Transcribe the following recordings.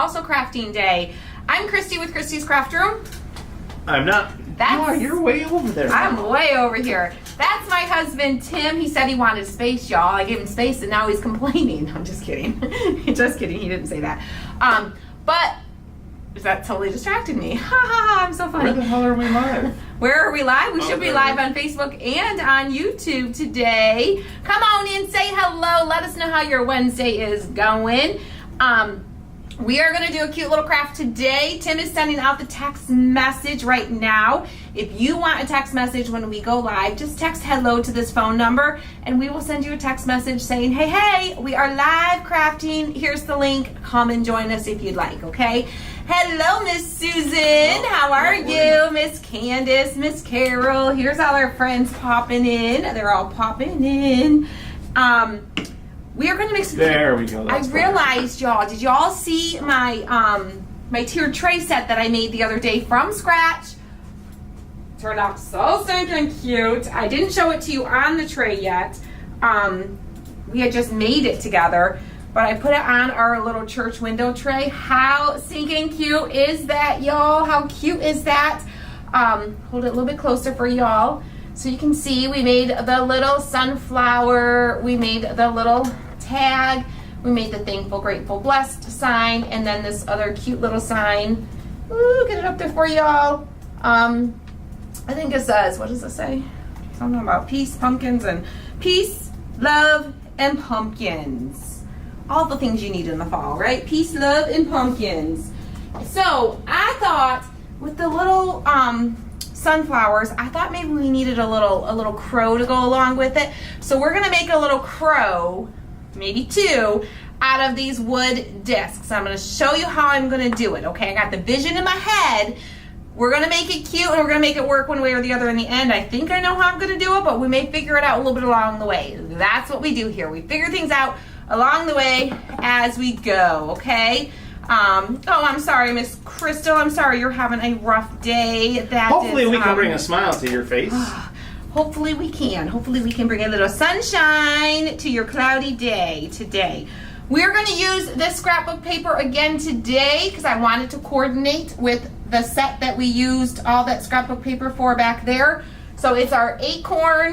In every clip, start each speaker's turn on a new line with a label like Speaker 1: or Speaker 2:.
Speaker 1: also crafting day. I'm Christy with Christy's Craft Room.
Speaker 2: I'm not. You're way over there.
Speaker 1: I'm way over here. That's my husband, Tim. He said he wanted space, y'all. I gave him space, and now he's complaining. I'm just kidding. Just kidding. He didn't say that. But that totally distracted me. Ha ha ha. I'm so funny.
Speaker 2: Where the hell are we live?
Speaker 1: Where are we live? We should be live on Facebook and on YouTube today. Come on in, say hello. Let us know how your Wednesday is going. We are going to do a cute little craft today. Tim is sending out the text message right now. If you want a text message when we go live, just text hello to this phone number and we will send you a text message saying, hey, we are live crafting. Here's the link. Come and join us if you'd like, okay? Hello, Miss Susan. How are you? Miss Candace, Miss Carol. Here's all our friends popping in. They're all popping in. We are going to make some.
Speaker 2: There we go.
Speaker 1: I realized, y'all, did y'all see my my tiered tray set that I made the other day from scratch? Turned out so stinking cute. I didn't show it to you on the tray yet. We had just made it together, but I put it on our little church window tray. How stinking cute is that, y'all? How cute is that? Hold it a little bit closer for y'all so you can see. We made the little sunflower. We made the little tag. We made the thankful, grateful, blessed sign, and then this other cute little sign. Ooh, get it up there for y'all. I think it says, what does it say? Something about peace, pumpkins, and peace, love, and pumpkins. All the things you need in the fall, right? Peace, love, and pumpkins. So I thought with the little sunflowers, I thought maybe we needed a little crow to go along with it. So we're gonna make a little crow, maybe two, out of these wood discs. I'm gonna show you how I'm gonna do it, okay? I got the vision in my head. We're gonna make it cute and we're gonna make it work one way or the other in the end. I think I know how I'm gonna do it, but we may figure it out a little bit along the way. That's what we do here. We figure things out along the way as we go, okay? Oh, I'm sorry, Miss Crystal. I'm sorry you're having a rough day.
Speaker 2: Hopefully we can bring a smile to your face.
Speaker 1: Hopefully we can. Hopefully we can bring a little sunshine to your cloudy day today. We're going to use this scrapbook paper again today because I wanted to coordinate with the set that we used all that scrapbook paper for back there. So it's our acorn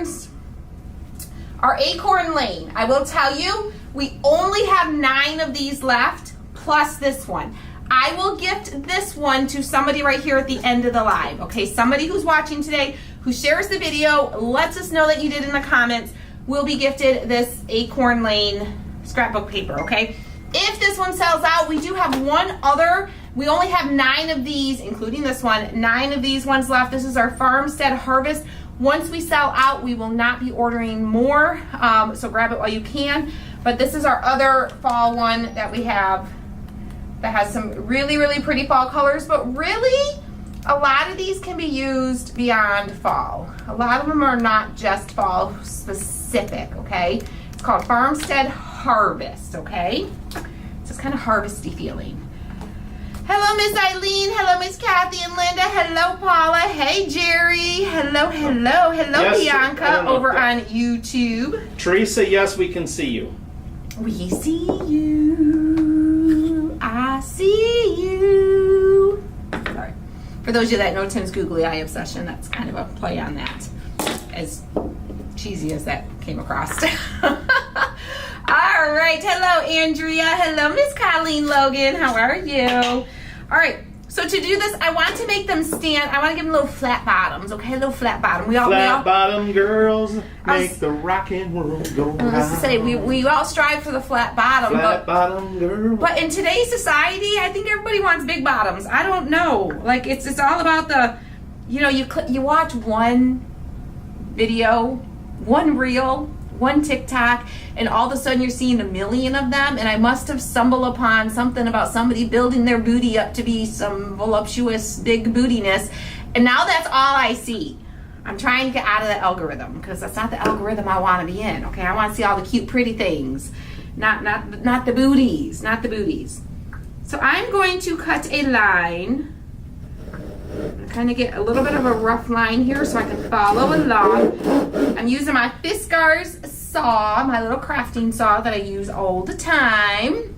Speaker 1: lane. I will tell you, we only have 9 of these left, plus this one. I will gift this one to somebody right here at the end of the live, okay? Somebody who's watching today, who shares the video, lets us know that you did in the comments, will be gifted this Acorn Lane scrapbook paper, okay? If this one sells out, we do have one other. We only have 9 of these, including this one, 9 of these ones left. This is our Farmstead Harvest. Once we sell out, we will not be ordering more, so grab it while you can. But this is our other fall one that we have that has some really, really pretty fall colors, but really, a lot of these can be used beyond fall. A lot of them are not just fall specific, okay? It's called Farmstead Harvest, okay? It's just kind of harvesty feeling. Hello, Miss Eileen. Hello, Miss Kathy and Linda. Hello, Paula. Hey, Jerry. Hello, hello. Hello, yes, Bianca over on YouTube.
Speaker 2: Teresa, yes, we can see you.
Speaker 1: We see you. I see you. Sorry. For those of you that know Tim's googly eye obsession, that's kind of a play on that. As cheesy as that came across. All right. Hello, Andrea. Hello, Miss Colleen Logan. How are you? All right. So to do this, I want to make them stand. I want to give them little flat bottoms, okay? Little flat bottom.
Speaker 2: Flat bottom girls make the rockin' world go round.
Speaker 1: I was going to say, we all strive for the flat bottom.
Speaker 2: Flat bottom girl.
Speaker 1: But in today's society, I think everybody wants big bottoms. I don't know. Like, it's all about the, you know, you watch one video, one reel, one TikTok, and all of a sudden you're seeing a million of them, and I must have stumbled upon something about somebody building their booty up to be some voluptuous big bootiness, and now that's all I see. I'm trying to get out of the algorithm because that's not the algorithm I want to be in, okay? I want to see all the cute pretty things, not the booties, not the booties. So I'm going to cut a line, kind of get a little bit of a rough line here so I can follow along. I'm using my Fiskars saw, my little crafting saw that I use all the time.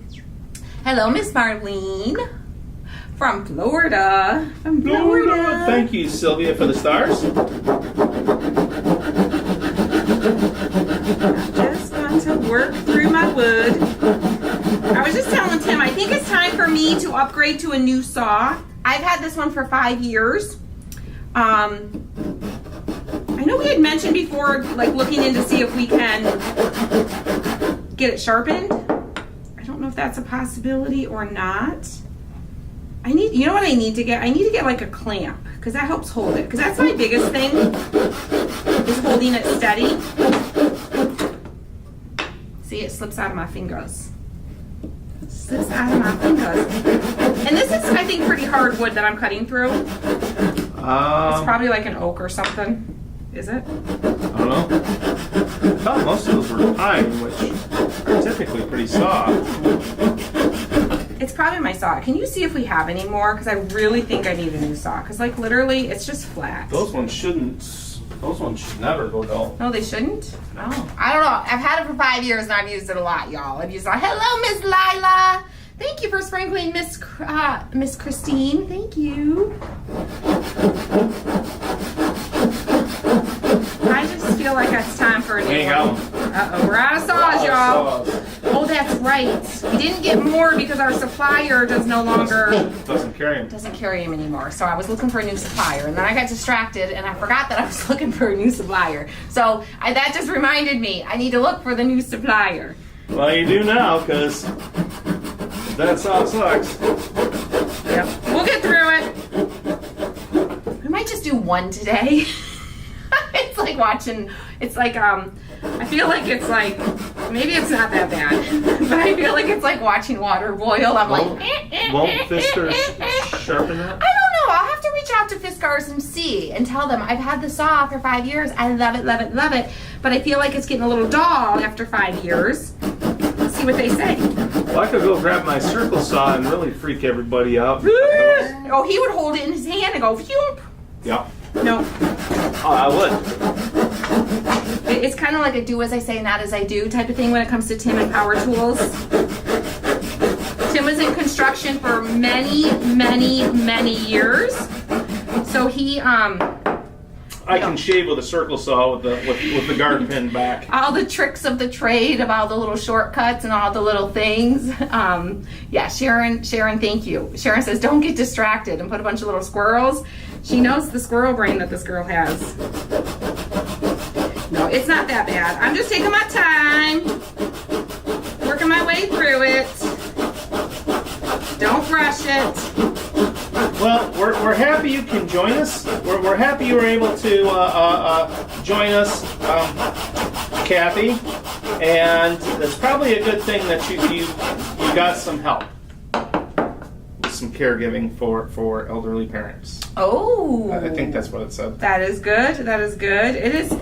Speaker 1: Hello, Miss Marlene from Florida. From Florida.
Speaker 2: Thank you, Sylvia, for the stars.
Speaker 1: Just want to work through my wood. I was just telling Tim, I think it's time for me to upgrade to a new saw. I've had this one for 5 years. I know we had mentioned before, like looking in to see if we can get it sharpened. I don't know if that's a possibility or not. You know what I need to get? I need to get like a clamp because that helps hold it. Because that's my biggest thing is holding it steady. See, it slips out of my fingers. Slips out of my fingers. And this is, I think, pretty hard wood that I'm cutting through. It's probably like an oak or something. Is it?
Speaker 2: I don't know. I thought most of those were pine, which are typically pretty soft.
Speaker 1: It's probably my saw. Can you see if we have any more? Because I really think I need a new saw. Because like literally, it's just flat.
Speaker 2: Those ones should never go dull.
Speaker 1: No, they shouldn't? Oh. I don't know. I've had it for 5 years and I've used it a lot, y'all. I've used it. Hello, Miss Lila. Thank you for sprinkling, Miss Christine. Thank you. I just feel like it's time for a new one. Uh-oh, we're out of saws, y'all. Oh, that's right. We didn't get more because our supplier doesn't carry him anymore. So I was looking for a new supplier, and then I got distracted, and I forgot that I was looking for a new supplier. So that just reminded me, I need to look for the new supplier.
Speaker 2: Well, you do now, because that saw sucks.
Speaker 1: Yep. We'll get through it. We might just do one today. It's like watching, it's like, I feel like it's like, maybe it's not that bad, but I feel like it's like watching water boil. I'm
Speaker 2: Won't Fiskars sharpen that?
Speaker 1: I don't know. I'll have to reach out to Fiskars and see and tell them I've had the saw for 5 years. I love it, love it, love it. But I feel like it's getting a little dull after 5 years. Let's see what they say.
Speaker 2: Well, I could go grab my circle saw and really freak everybody out.
Speaker 1: Oh, he would hold it in his hand and go, phew.
Speaker 2: Yeah.
Speaker 1: No.
Speaker 2: Oh, I would.
Speaker 1: It's kind of like a do as I say, not as I do type of thing when it comes to Tim and power tools. Tim was in construction for many, many, many years. So he,
Speaker 2: I can shave with a circle saw with the guard pin back.
Speaker 1: all the tricks of the trade, of all the little shortcuts and all the little things. Yeah, Sharon, thank you. Sharon says, don't get distracted and put a bunch of little squirrels. She knows the squirrel brain that this girl has. No, it's not that bad. I'm just taking my time, working my way through it. Don't rush it.
Speaker 2: Well, we're happy you can join us. We're happy you were able to join us, Kathy. And it's probably a good thing that you got some help with some caregiving for elderly parents.
Speaker 1: Oh,
Speaker 2: I think that's what it said.
Speaker 1: that is good. That is good. It is.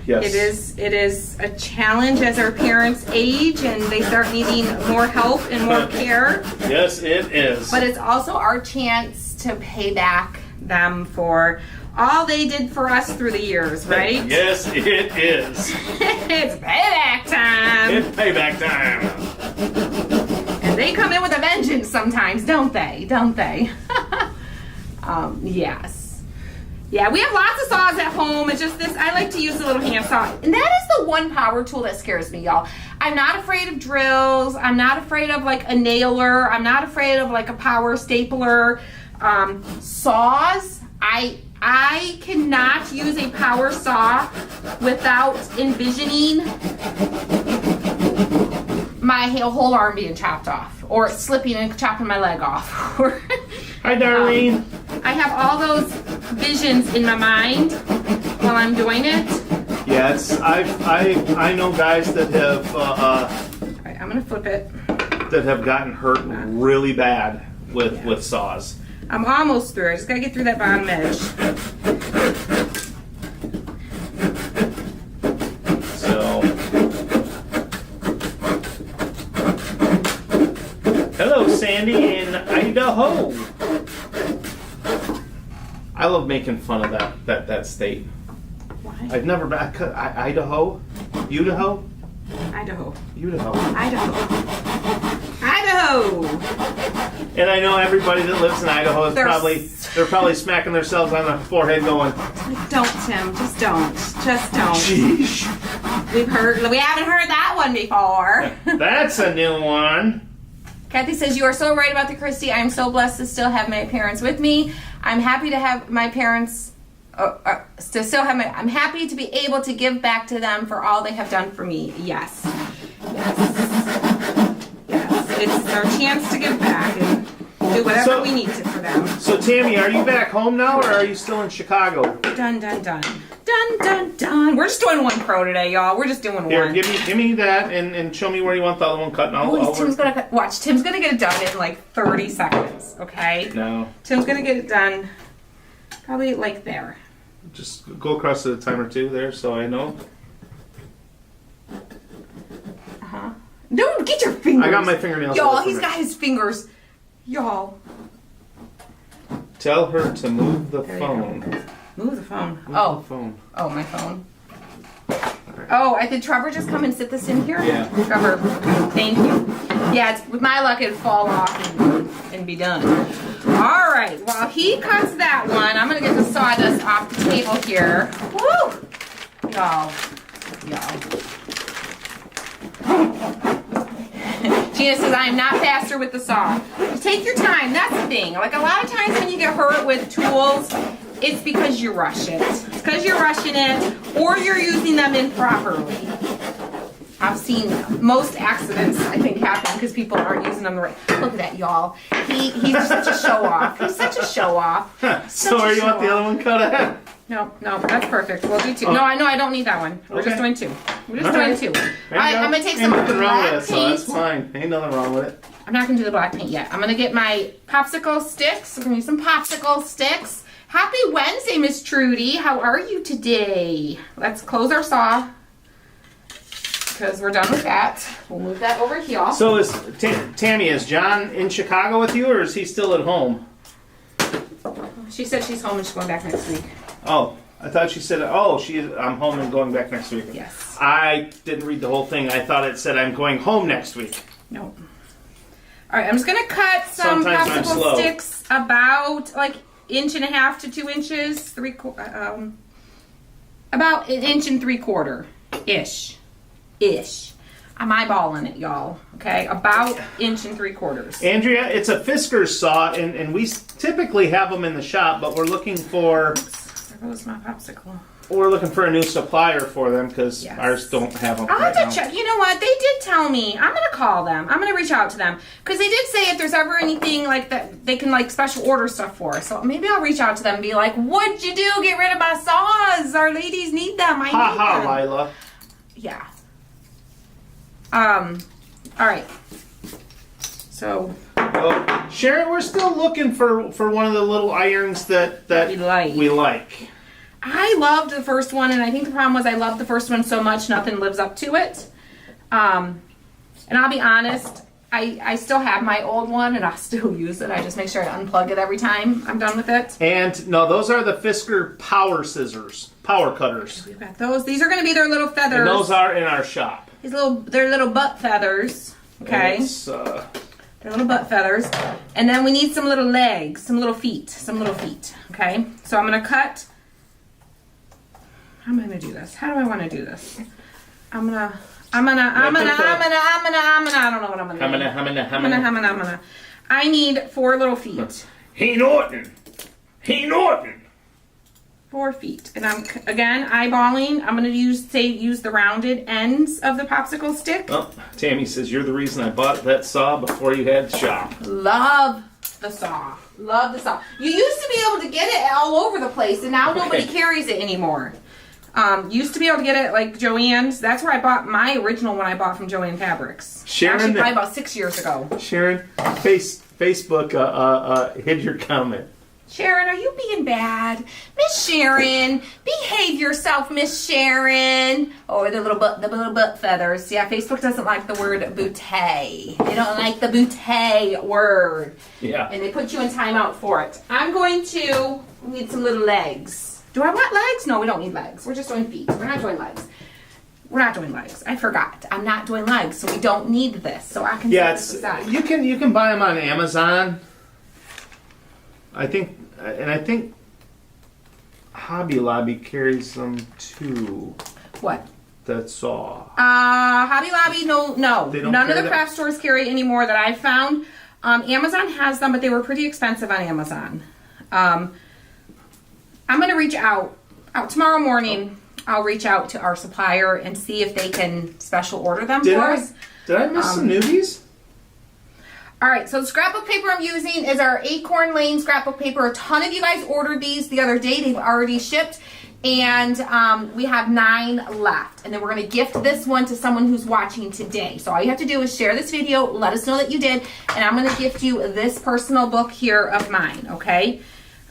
Speaker 2: Yes.
Speaker 1: It is a challenge as our parents age and they start needing more help and more care.
Speaker 2: Yes, it is.
Speaker 1: But it's also our chance to pay back them for all they did for us through the years, right?
Speaker 2: Yes, it is.
Speaker 1: It's payback time.
Speaker 2: It's payback time.
Speaker 1: And they come in with a vengeance sometimes, don't they? Don't they? Yes. Yeah, we have lots of saws at home. It's just this, I like to use the little hand saw. And that is the one power tool that scares me, y'all. I'm not afraid of drills. I'm not afraid of like a nailer. I'm not afraid of like a power stapler. Saws, I cannot use a power saw without envisioning my whole arm being chopped off, or slipping and chopping my leg off.
Speaker 2: Hi, Darlene.
Speaker 1: I have all those visions in my mind while I'm doing it.
Speaker 2: Yeah, I know guys that have
Speaker 1: All right, I'm gonna flip it.
Speaker 2: that have gotten hurt really bad with saws.
Speaker 1: I'm almost through. I just gotta get through that bottom edge.
Speaker 2: So, hello, Sandy in Idaho. I love making fun of that state.
Speaker 1: Why?
Speaker 2: I've never been Idaho, Idaho.
Speaker 1: Idaho.
Speaker 2: Idaho.
Speaker 1: Idaho. Idaho.
Speaker 2: And I know everybody that lives in Idaho is they're probably smacking themselves on the forehead going,
Speaker 1: Don't, Tim. Just don't. Just don't.
Speaker 2: "Sheesh,
Speaker 1: We haven't heard that one before.
Speaker 2: that's a new one."
Speaker 1: Kathy says, "You are so right about the Christy. I'm so blessed to still have my parents with me. I'm happy to have my parents I'm happy to be able to give back to them for all they have done for me." Yes. It's our chance to give back and do whatever we need to for them.
Speaker 2: So Tammy, are you back home now, or are you still in Chicago?
Speaker 1: Dun, dun, dun. Dun, dun, dun. We're just doing one crow today, y'all. We're just doing
Speaker 2: Here,
Speaker 1: one.
Speaker 2: give me that and show me where you want the other one cut. And
Speaker 1: Tim's gonna get it done in like 30 seconds, okay?
Speaker 2: No.
Speaker 1: Tim's gonna get it done probably like there.
Speaker 2: Just go across to the timer too there, so I know.
Speaker 1: Don't get your fingers.
Speaker 2: I got my fingernails.
Speaker 1: Y'all,
Speaker 2: away from
Speaker 1: he's
Speaker 2: her.
Speaker 1: got his fingers. Y'all.
Speaker 2: Tell her to move the
Speaker 1: There you
Speaker 2: phone.
Speaker 1: Move the phone.
Speaker 2: Move
Speaker 1: Oh.
Speaker 2: the phone.
Speaker 1: Oh, my phone. Oh, did Trevor just come and sit this in here?
Speaker 2: Yeah.
Speaker 1: Trevor, thank you. Yeah, with my luck, it'd fall off and be done. All right, while he cuts that one, I'm going to get the sawdust off the table here. Woo! Y'all. Gina says, I am not faster with the saw. Take your time. That's the thing. Like a lot of times when you get hurt with tools, it's because you rush it. It's because you're rushing it or you're using them improperly. I've seen most accidents, I think, happen because people aren't using them the right. Look at that, y'all. He's such a show off. He's such a show off.
Speaker 2: So where you want the other one cut at?
Speaker 1: No, that's perfect. We'll do two. No, I know I don't need that one. We're just
Speaker 2: Okay.
Speaker 1: doing two. We're just
Speaker 2: All
Speaker 1: doing
Speaker 2: right.
Speaker 1: two.
Speaker 2: There you
Speaker 1: I'm
Speaker 2: go.
Speaker 1: gonna take
Speaker 2: Ain't
Speaker 1: some
Speaker 2: nothing wrong with
Speaker 1: black
Speaker 2: it, so that's
Speaker 1: paint.
Speaker 2: fine. Ain't nothing wrong with it.
Speaker 1: I'm not gonna do the black paint yet. I'm gonna get my popsicle sticks. We're gonna use some popsicle sticks. Happy Wednesday, Miss Trudy. How are you today? Let's close our saw because we're done with that. We'll move that over here.
Speaker 2: So is Tammy, is John in Chicago with you, or is he still at home?
Speaker 1: She said she's home and she's going back next week.
Speaker 2: Oh, I thought she said, I'm home and going back next week.
Speaker 1: Yes.
Speaker 2: I didn't read the whole thing. I thought it said I'm going home next week.
Speaker 1: No. All right, I'm just gonna cut some
Speaker 2: Sometimes I'm
Speaker 1: popsicle
Speaker 2: slow.
Speaker 1: sticks about like 1.5 to 2 inches, about 1.75 inches ish. I'm eyeballing it, y'all. Okay, about 1.75 inches.
Speaker 2: Andrea, it's a Fiskars saw, and we typically have them in the shop, but we're looking for
Speaker 1: There goes my popsicle.
Speaker 2: a new supplier for them because
Speaker 1: Yes.
Speaker 2: ours don't have them
Speaker 1: I'll
Speaker 2: right
Speaker 1: have
Speaker 2: now.
Speaker 1: to check. You know what? They did tell me. I'm gonna call them. I'm gonna reach out to them because they did say if there's ever anything like that, they can like special order stuff for. So maybe I'll reach out to them and be like, "What'd you do? Get rid of my saws. Our ladies need them. I need
Speaker 2: Ha
Speaker 1: them."
Speaker 2: Lila.
Speaker 1: Yeah. All right. So
Speaker 2: Well, Sharon, we're still looking for one of the little irons that
Speaker 1: we like.
Speaker 2: we like.
Speaker 1: I loved the first one, and I think the problem was I loved the first one so much nothing lives up to it. And I'll be honest, I still have my old one, and I'll still use it. I just make sure I unplug it every time I'm done with it.
Speaker 2: And no, those are the Fisker power scissors, power cutters.
Speaker 1: We've got those. These are going to be their little feathers.
Speaker 2: And those are in our shop.
Speaker 1: They're little butt feathers. Okay.
Speaker 2: And it's,
Speaker 1: They're little butt feathers. And then we need some little legs, some little feet. Okay. So I'm going to cut. How am I going to do this? How do I want to do this? I don't know what I'm going to. I need 4 little feet.
Speaker 2: He Norton.
Speaker 1: 4 feet. And I'm, again, eyeballing. I'm going to use the rounded ends of the popsicle stick.
Speaker 2: Oh, Tammy says you're the reason I bought that saw before you had the shop.
Speaker 1: Love the saw. You used to be able to get it all over the place, and now nobody carries it anymore. Used to be able to get it like Joann's. That's where I bought my original one I bought from Joann Fabrics.
Speaker 2: Sharon,
Speaker 1: Actually, probably about 6 years ago.
Speaker 2: Sharon, Facebook hid your comment.
Speaker 1: Sharon, are you being bad? Miss Sharon, behave yourself, Miss Sharon. Oh, the little butt feathers. Yeah, Facebook doesn't like the word bootay. They don't like the bootay word.
Speaker 2: Yeah.
Speaker 1: And they put you in timeout for it. We need some little legs. Do I want legs? No, we don't need legs. We're just doing feet. We're not doing legs. We're not doing legs. I forgot. I'm not doing legs, so we don't need this. So I can
Speaker 2: Yeah,
Speaker 1: set this aside.
Speaker 2: you can buy them on Amazon. I think Hobby Lobby carries them too.
Speaker 1: What?
Speaker 2: That's all.
Speaker 1: Hobby Lobby, no.
Speaker 2: They don't
Speaker 1: None of
Speaker 2: carry
Speaker 1: the
Speaker 2: them?
Speaker 1: craft stores carry anymore that I've found. Amazon has them, but they were pretty expensive on Amazon. I'm gonna reach out tomorrow morning. I'll reach out to our supplier and see if they can special order them
Speaker 2: Did
Speaker 1: for
Speaker 2: I
Speaker 1: us.
Speaker 2: miss some newbies?
Speaker 1: All right, so the scrapbook paper I'm using is our Acorn Lane scrapbook paper. A ton of you guys ordered these the other day. They've already shipped. And we have 9 left. And then we're going to gift this one to someone who's watching today. So all you have to do is share this video, let us know that you did, and I'm going to gift you this personal book here of mine, okay?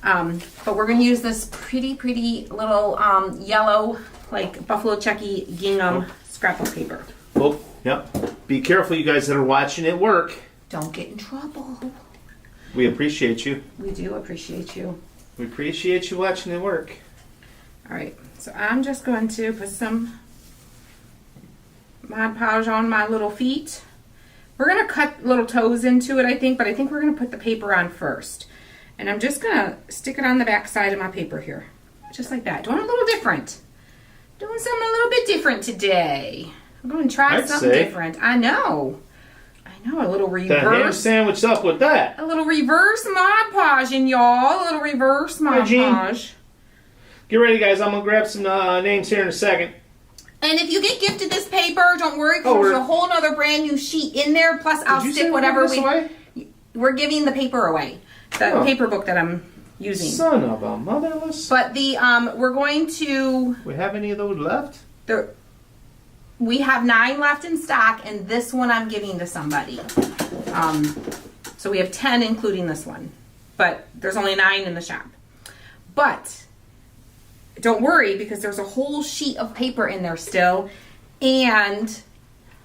Speaker 1: But we're going to use this pretty little yellow, like Buffalo Checky gingham scrapbook paper.
Speaker 2: Oh, yep. Be careful, you guys that are watching it work.
Speaker 1: Don't get in trouble.
Speaker 2: We appreciate you.
Speaker 1: We do appreciate you.
Speaker 2: We appreciate you watching it work.
Speaker 1: All right, so I'm just going to put some Mod Podge on my little feet. We're going to cut little toes into it, I think, but I think we're going to put the paper on first. And I'm just going to stick it on the back side of my paper here. Just like that. Doing a little different. Doing something a little bit different today. I'm going to try something different. I know, a little
Speaker 2: The ham
Speaker 1: reverse.
Speaker 2: sandwich up with that.
Speaker 1: A little reverse Mod Podging, y'all. A little reverse Mod
Speaker 2: Gene.
Speaker 1: Podge.
Speaker 2: Get ready, guys. I'm going to grab some names here in a second.
Speaker 1: And if you get gifted this paper, don't worry, because
Speaker 2: Oh,
Speaker 1: there's
Speaker 2: we're-
Speaker 1: a whole other brand new sheet in there. Plus, I'll
Speaker 2: Did you say
Speaker 1: stick
Speaker 2: we're
Speaker 1: whatever
Speaker 2: giving this away?
Speaker 1: we're giving the paper away. The
Speaker 2: Oh.
Speaker 1: paper book that I'm using.
Speaker 2: Son of a motherless.
Speaker 1: But the we're going to
Speaker 2: We have any of those left?
Speaker 1: we have 9 left in stock, and this one I'm giving to somebody. So we have 10, including this one, but there's only 9 in the shop. But don't worry, because there's a whole sheet of paper in there still, and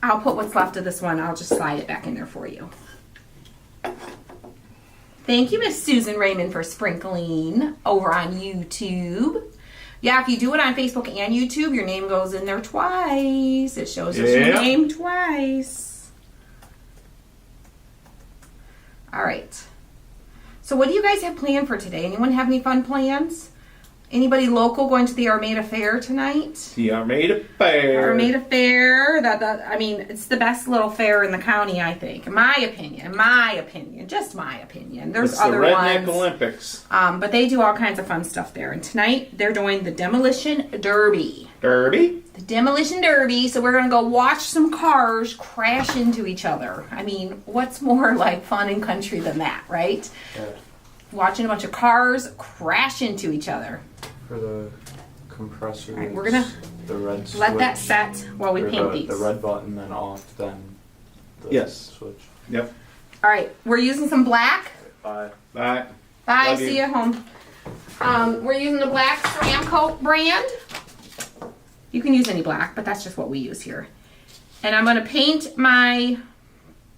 Speaker 1: I'll put what's left of this one. I'll just slide it back in there for you. Thank you, Miss Susan Raymond, for sprinkling over on YouTube. Yeah, if you do it on Facebook and YouTube, your name goes in there twice. It shows us your
Speaker 2: Yeah.
Speaker 1: name twice. All right. So what do you guys have planned for today? Anyone have any fun plans? Anybody local going to the Armada Fair tonight?
Speaker 2: The Armada Fair.
Speaker 1: Armada Fair, I mean, it's the best little fair in the county, I think. In my opinion, just my opinion. There's
Speaker 2: It's
Speaker 1: other
Speaker 2: the Redneck
Speaker 1: ones.
Speaker 2: Olympics.
Speaker 1: But they do all kinds of fun stuff there. And tonight they're doing the Demolition Derby.
Speaker 2: Derby?
Speaker 1: The Demolition Derby. So we're gonna go watch some cars crash into each other. I mean, what's more like fun and country than that, right?
Speaker 3: Yeah.
Speaker 1: Watching a bunch of cars crash into each other.
Speaker 3: For the compressor,
Speaker 1: Alright, we're gonna
Speaker 3: the red switch.
Speaker 1: Let that set while we
Speaker 3: or
Speaker 1: paint
Speaker 3: the,
Speaker 1: these.
Speaker 3: The red button, then off, then the
Speaker 2: Yes.
Speaker 3: switch.
Speaker 2: Yep.
Speaker 1: All right, we're using some black.
Speaker 3: Bye.
Speaker 2: Bye.
Speaker 1: Bye,
Speaker 2: Love
Speaker 1: see
Speaker 2: you.
Speaker 1: you at home. We're using the black Ceram Coat brand. You can use any black, but that's just what we use here. And I'm gonna paint my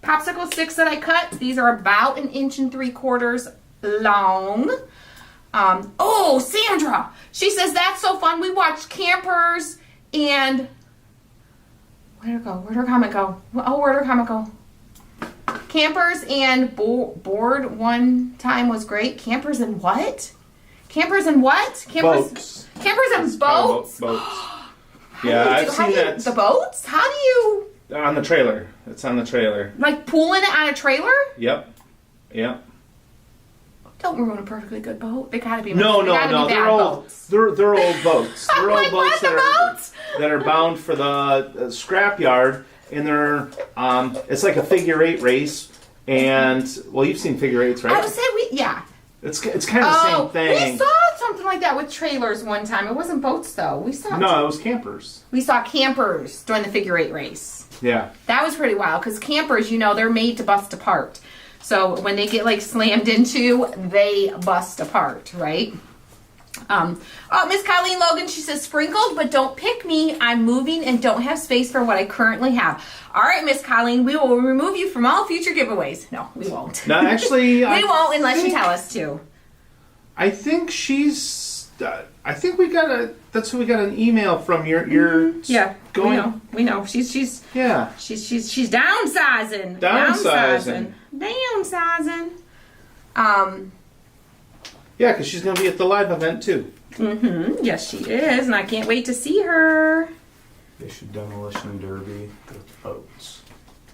Speaker 1: popsicle sticks that I cut. These are about 1 3/4 inches long. Oh, Sandra, she says that's so fun. We watched Campers and where'd it go? Where'd her comment go? Oh, where'd her comment go? Campers and board one time was great. Campers and what? Campers and what? Campers.
Speaker 2: Boats.
Speaker 1: Campers and boats.
Speaker 2: Boats. Yeah, I've seen that
Speaker 1: The boats? How do you
Speaker 2: on the trailer. It's on the trailer.
Speaker 1: like pulling it on a trailer?
Speaker 2: Yep. Yep.
Speaker 1: Don't ruin a perfectly good boat. They gotta be.
Speaker 2: No,
Speaker 1: they
Speaker 2: no,
Speaker 1: gotta
Speaker 2: no.
Speaker 1: be
Speaker 2: They're
Speaker 1: bad
Speaker 2: old.
Speaker 1: boats.
Speaker 2: They're old boats.
Speaker 1: I'm
Speaker 2: They're old
Speaker 1: like, what,
Speaker 2: boats
Speaker 1: the
Speaker 2: that
Speaker 1: boats?
Speaker 2: that are bound for the scrapyard, and they're it's like a figure-8 race. And well, you've seen figure-8s, right?
Speaker 1: I would say yeah.
Speaker 2: It's kind of the same thing.
Speaker 1: We saw something like that with trailers one time. It wasn't boats though. We saw
Speaker 2: No, it was campers.
Speaker 1: we saw campers during the figure-8 race.
Speaker 2: Yeah.
Speaker 1: That was pretty wild because campers, you know, they're made to bust apart. So when they get like slammed into, they bust apart, right? Oh, Miss Colleen Logan, she says sprinkled, but don't pick me. I'm moving and don't have space for what I currently have. All right, Miss Colleen, we will remove you from all future giveaways. No, we won't.
Speaker 2: No, actually,
Speaker 1: We won't unless you tell us to.
Speaker 2: I think she's I think we got an email from your
Speaker 1: Yeah,
Speaker 2: going.
Speaker 1: we know. She's
Speaker 2: Yeah.
Speaker 1: she's downsizing.
Speaker 2: Downsizing.
Speaker 1: Downsizing.
Speaker 2: Yeah, because she's going to be at the live event too.
Speaker 1: Yes, she is, and I can't wait to see her.
Speaker 3: They should demolition derby with boats.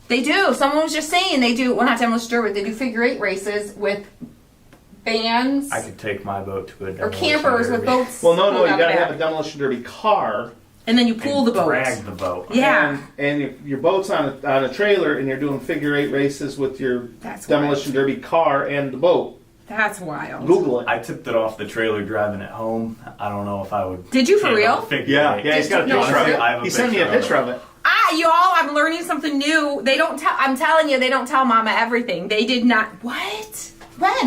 Speaker 1: They do. Someone was just saying they do. Well, not demolition derby. They do figure eight races with bands
Speaker 3: I could take my boat to a
Speaker 1: or
Speaker 3: demolition
Speaker 1: campers with
Speaker 3: derby.
Speaker 1: boats.
Speaker 2: Well, no,
Speaker 1: pulled
Speaker 2: you
Speaker 1: out
Speaker 2: got to
Speaker 1: the
Speaker 2: have a
Speaker 1: back.
Speaker 2: demolition derby car.
Speaker 1: And then you pull the boat.
Speaker 3: Drag the boat.
Speaker 1: Yeah.
Speaker 2: And your boat's on a trailer, and you're doing figure eight races with your
Speaker 1: That's
Speaker 2: demolition derby car and the boat.
Speaker 1: That's wild.
Speaker 2: Google it.
Speaker 3: I tipped it off the trailer driving it home. I don't know if I would.
Speaker 1: Did you for
Speaker 3: care
Speaker 1: real?
Speaker 3: about figure
Speaker 2: Yeah,
Speaker 3: eight.
Speaker 2: he's got a
Speaker 1: No,
Speaker 2: picture of
Speaker 1: for real?
Speaker 3: I have
Speaker 2: it.
Speaker 3: a
Speaker 2: He sent me a
Speaker 3: picture
Speaker 2: picture of it.
Speaker 1: Y'all, I'm learning something new. They don't tell. I'm telling you, they don't tell Mama everything. They did not. What?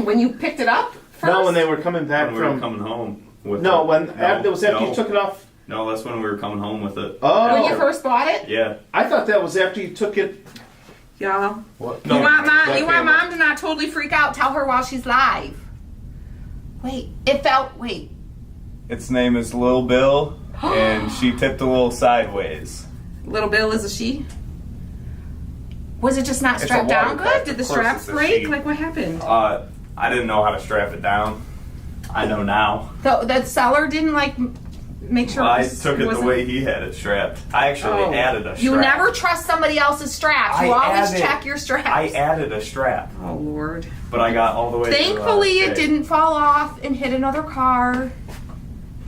Speaker 1: When you picked it up? First?
Speaker 2: No, when they were coming back
Speaker 3: When we were
Speaker 2: from.
Speaker 3: coming home with
Speaker 2: No,
Speaker 3: it.
Speaker 2: when it was after you took it off.
Speaker 3: No, that's when we were coming home with it.
Speaker 2: Oh,
Speaker 1: When you first bought it,
Speaker 3: Yeah.
Speaker 2: I thought that was after you took it.
Speaker 1: y'all.
Speaker 3: What?
Speaker 1: You want
Speaker 2: that
Speaker 1: Mom
Speaker 2: camera.
Speaker 1: to not totally freak out. Tell her while she's live. Wait, it felt. Wait.
Speaker 4: Its name is Lil Bill, and she tipped a little sideways.
Speaker 1: Little Bill is a she. Was it just not
Speaker 4: It's a
Speaker 1: strapped down
Speaker 4: watercraft,
Speaker 1: good? Did the
Speaker 4: of course
Speaker 1: straps
Speaker 4: it's a
Speaker 1: break?
Speaker 4: she.
Speaker 1: Like what happened?
Speaker 4: I didn't know how to strap it down.
Speaker 3: I know now.
Speaker 1: The seller didn't like make sure.
Speaker 3: Well, I
Speaker 1: was-
Speaker 3: took it the
Speaker 1: wasn't-
Speaker 3: way he had it strapped. I actually
Speaker 1: Oh.
Speaker 3: added a strap.
Speaker 1: You never trust somebody else's straps. You
Speaker 3: I
Speaker 1: always
Speaker 3: added-
Speaker 1: check your straps.
Speaker 3: I added a strap,
Speaker 1: Oh Lord.
Speaker 3: but I got all the way.
Speaker 1: Thankfully,
Speaker 3: to,
Speaker 1: it didn't fall off and hit another car.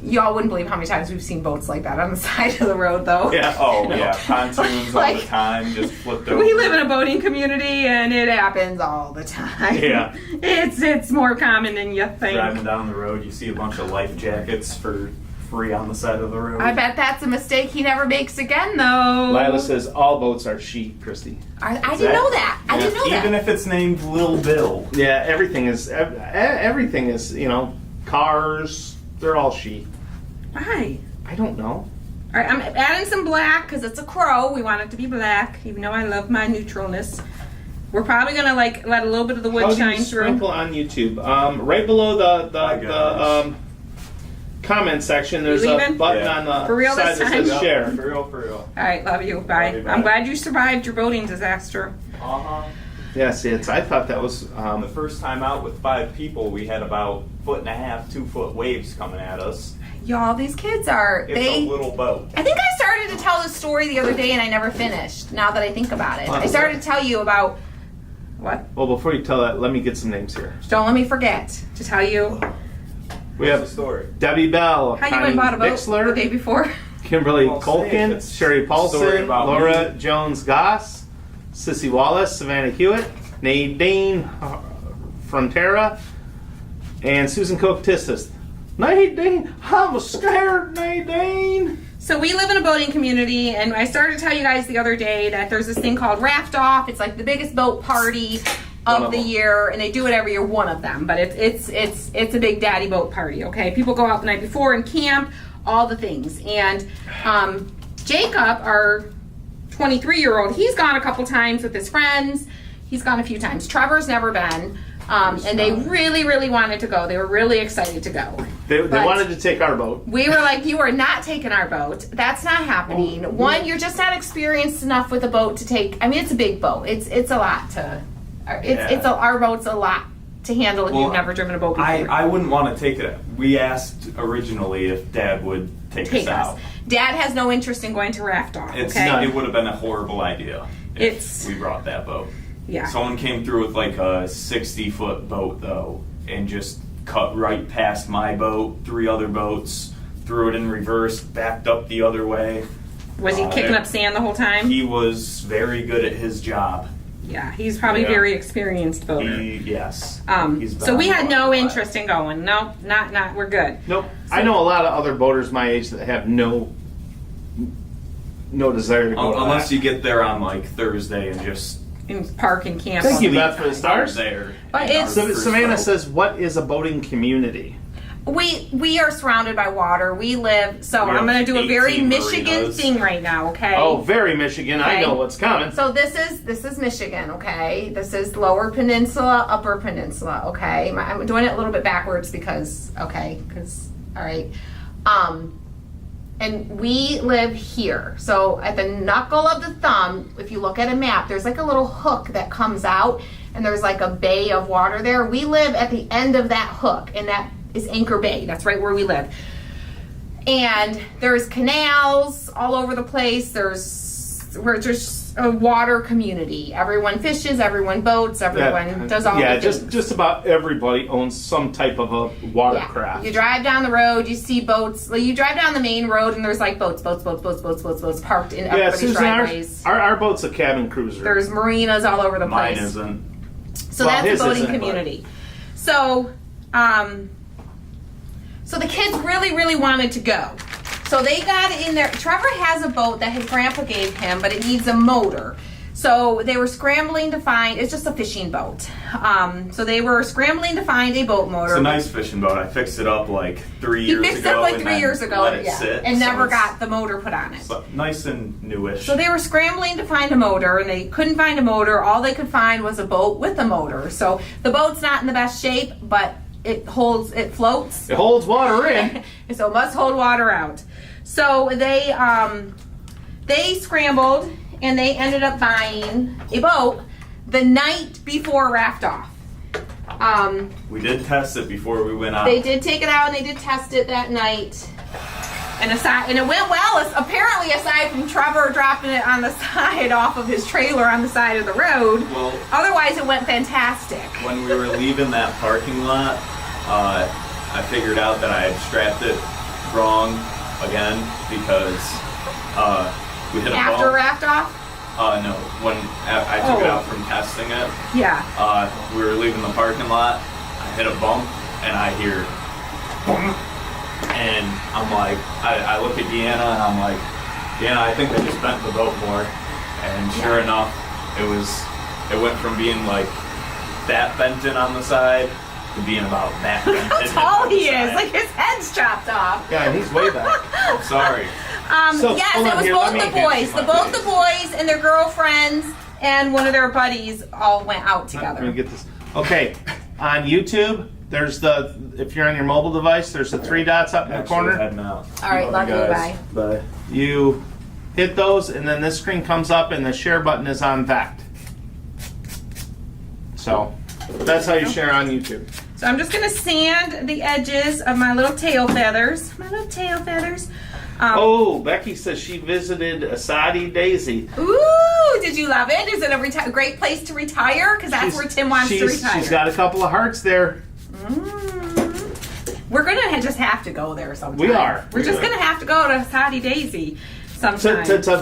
Speaker 1: Y'all wouldn't believe how many times we've seen boats like that on the side of the road, though.
Speaker 2: Yeah.
Speaker 4: Oh yeah, pontoons all
Speaker 1: Like-
Speaker 4: the time, just flipped over.
Speaker 1: We live in a boating community, and it happens all the time.
Speaker 2: Yeah.
Speaker 1: It's more common than you think.
Speaker 3: Driving down the road, you see a bunch of life jackets for free on the side of the road.
Speaker 1: I bet that's a mistake he never makes again, though.
Speaker 2: Lila says all boats are she, Christy.
Speaker 1: I didn't know that. I didn't know
Speaker 3: Even
Speaker 1: that.
Speaker 3: if it's named Lil Bill.
Speaker 2: Yeah, everything is cars. They're all she.
Speaker 1: Why?
Speaker 2: I don't know.
Speaker 1: All right, I'm adding some black because it's a crow. We want it to be black, even though I love my neutralness. We're probably gonna let a little bit of the wood
Speaker 2: How do
Speaker 1: shine
Speaker 2: you
Speaker 1: through.
Speaker 2: sprinkle on YouTube? Right below the comment section, there's
Speaker 1: You
Speaker 2: a
Speaker 1: leaving?
Speaker 2: button
Speaker 3: Yeah.
Speaker 2: on the
Speaker 1: For real
Speaker 2: side
Speaker 1: this
Speaker 2: that
Speaker 1: time?
Speaker 2: says share.
Speaker 3: For real, for real.
Speaker 1: All right, love you. Bye.
Speaker 3: Love you, bye.
Speaker 1: I'm glad you survived your boating disaster.
Speaker 3: Uh-huh.
Speaker 2: Yes, I thought that was.
Speaker 4: The first time out with 5 people, we had about 1.5 2 foot waves coming at us.
Speaker 1: Y'all, these kids are
Speaker 4: It's a little boat.
Speaker 1: I think I started to tell this story the other day and I never finished. Now that I think about it, I started to tell you about what?
Speaker 2: Well, before you tell that, let me get some names here.
Speaker 1: Don't let me forget to tell you
Speaker 2: We
Speaker 4: What's
Speaker 2: have
Speaker 4: the story?
Speaker 2: Debbie Bell,
Speaker 1: how you
Speaker 2: Connie
Speaker 1: went and bought a boat the day
Speaker 2: Bixler,
Speaker 1: before.
Speaker 2: Kimberly
Speaker 4: Well, say if
Speaker 2: Colkin,
Speaker 4: it's
Speaker 2: Sherry
Speaker 4: a story
Speaker 2: Paulson,
Speaker 4: about
Speaker 2: Laura
Speaker 4: me.
Speaker 2: Jones Goss, Sissy Wallace, Savannah Hewitt, Nadine Frontera, and Susan Kokotistis. Nadine, I was scared, Nadine.
Speaker 1: So we live in a boating community, and I started to tell you guys the other day that there's this thing called Raft Off. It's like the biggest boat party
Speaker 2: One
Speaker 1: of
Speaker 2: of
Speaker 1: the
Speaker 2: them.
Speaker 1: year, and they do it every year. One of them, but it's a big daddy boat party. Okay, people go out the night before and camp, all the things. And Jacob, our 23-year-old, he's gone a couple times with his friends. He's gone a few times. Trevor's never been. And they really, really wanted to go. They were really excited to go.
Speaker 2: They
Speaker 1: But-
Speaker 2: wanted to take our boat.
Speaker 1: We were like, you are not taking our boat. That's not happening. One, you're just not experienced enough with a boat to take. I mean, it's a big boat. It's a lot to. Our boat's a lot to handle if
Speaker 3: Well,
Speaker 1: you've never driven a boat before.
Speaker 3: I wouldn't want to take it. We asked originally if Dad would take
Speaker 1: Take
Speaker 3: us
Speaker 1: us.
Speaker 3: out.
Speaker 1: Dad has no interest in going to Raft Off.
Speaker 3: It's
Speaker 1: Okay.
Speaker 3: It would have been a horrible idea if
Speaker 1: It's-
Speaker 3: we brought that boat.
Speaker 1: Yeah.
Speaker 3: Someone came through with like a 60-foot boat though, and just cut right past my boat, 3 other boats, threw it in reverse, backed up the other way.
Speaker 1: Was he kicking up sand the whole time?
Speaker 3: He was very good at his job.
Speaker 1: Yeah, he's probably
Speaker 3: Yeah.
Speaker 1: very experienced boater.
Speaker 3: Yes. He's been
Speaker 1: So we
Speaker 3: on
Speaker 1: had
Speaker 3: the
Speaker 1: no
Speaker 3: water.
Speaker 1: interest in going. No, not. We're good.
Speaker 2: Nope. I know a lot of other boaters my age that have no desire to go. to
Speaker 3: Unless
Speaker 2: that.
Speaker 3: you get there on like Thursday and just
Speaker 1: In park and camp.
Speaker 2: Thank
Speaker 1: all
Speaker 2: you,
Speaker 1: the
Speaker 2: Beth, for the stars.
Speaker 3: there.
Speaker 1: But it's-
Speaker 2: So, Savannah says, "What is a boating community?"
Speaker 1: We are surrounded by water. We live. So
Speaker 3: We
Speaker 1: I'm going to
Speaker 3: have
Speaker 1: do a very
Speaker 3: 18
Speaker 1: Michigan
Speaker 3: marinas.
Speaker 1: thing right now. Okay.
Speaker 2: Oh, very Michigan. I
Speaker 1: Okay.
Speaker 2: know what's coming.
Speaker 1: So this is Michigan, okay? This is Lower Peninsula, Upper Peninsula, okay? I'm doing it a little bit backwards because, all right. And we live here. So at the knuckle of the thumb, if you look at a map, there's like a little hook that comes out and there's like a bay of water there. We live at the end of that hook, and that is Anchor Bay. That's right where we live. And there's canals all over the place. We're just a water community. Everyone fishes, everyone boats, everyone does all the things.
Speaker 2: just about everybody owns some type of a watercraft.
Speaker 1: You drive down the road, you see boats. Like, you drive down the main road, and there's like boats parked in everybody's driveways.
Speaker 2: Our boat's a cabin cruiser.
Speaker 1: There's marinas all over the place.
Speaker 3: Mine isn't.
Speaker 1: So
Speaker 2: Well,
Speaker 1: that's
Speaker 2: his
Speaker 1: the boating
Speaker 2: isn't,
Speaker 1: community. So, so the kids really, really wanted to go. So they got in there. Trevor has a boat that his grandpa gave him, but it needs a motor. So they were scrambling to find, it's just a fishing boat. So they were scrambling to find a boat motor.
Speaker 3: It's a nice fishing boat. I fixed it up like 3 years ago.
Speaker 1: He fixed it up like
Speaker 3: and
Speaker 1: 3
Speaker 3: then
Speaker 1: years ago,
Speaker 3: let it sit,
Speaker 1: and
Speaker 3: so
Speaker 1: never
Speaker 3: it's-
Speaker 1: got the motor put on it.
Speaker 3: So nice and newish.
Speaker 1: So they were scrambling to find a motor, and they couldn't find a motor. All they could find was a boat with a motor. So the boat's not in the best shape, but it floats.
Speaker 2: It holds water in.
Speaker 1: So it must hold water out. So they scrambled, and they ended up buying a boat the night before Raft Off.
Speaker 3: We did test it before we went out.
Speaker 1: They did take it out, and they did test it that night. And it went well, apparently, aside from Trevor dropping it on the side off of his trailer on the side of the road.
Speaker 3: Well,
Speaker 1: Otherwise, it went fantastic.
Speaker 3: when we were leaving that parking lot, I figured out that I had strapped it wrong again because we hit a
Speaker 1: After
Speaker 3: bump.
Speaker 1: Raft Off?
Speaker 3: No, when I took it
Speaker 1: Oh.
Speaker 3: out from testing it,
Speaker 1: Yeah.
Speaker 3: we were leaving the parking lot. I hit a bump and I hear boom, and I'm like, I look at Deanna and I'm like, Deanna, I think I just bent the boat more. And sure enough, it went from being like that bent in on the side to being about that bent
Speaker 1: How
Speaker 3: in
Speaker 1: tall
Speaker 3: on the
Speaker 1: he is!
Speaker 3: side.
Speaker 1: Like his head's chopped off.
Speaker 2: Yeah, and he's way back.
Speaker 3: I'm sorry.
Speaker 2: So,
Speaker 1: Yes,
Speaker 2: hold
Speaker 1: it
Speaker 2: on
Speaker 1: was
Speaker 2: here,
Speaker 1: both
Speaker 2: let me
Speaker 1: the
Speaker 2: advance
Speaker 1: boys.
Speaker 2: my
Speaker 1: Both the
Speaker 2: face.
Speaker 1: boys and their girlfriends and one of their buddies all went out
Speaker 2: Let me
Speaker 1: together.
Speaker 2: get this. Okay, on YouTube, if you're on your mobile device, there's the 3 dots up in the
Speaker 3: Actually,
Speaker 2: corner.
Speaker 3: heading out.
Speaker 1: All right, love you,
Speaker 3: guys. Bye.
Speaker 2: You hit those, and then this screen comes up, and the share button is on that. So that's how you share on YouTube.
Speaker 1: So I'm just gonna sand the edges of my little tail feathers.
Speaker 2: Oh, Becky says she visited Asadi Daisy.
Speaker 1: Ooh, did you love it? Is it a great place to retire? Because that's where Tim wants to retire.
Speaker 2: She's got a couple of hearts there.
Speaker 1: We're gonna just have to go there sometime.
Speaker 2: We are.
Speaker 1: We're just gonna have to go to Saudi Daisy sometime.
Speaker 2: To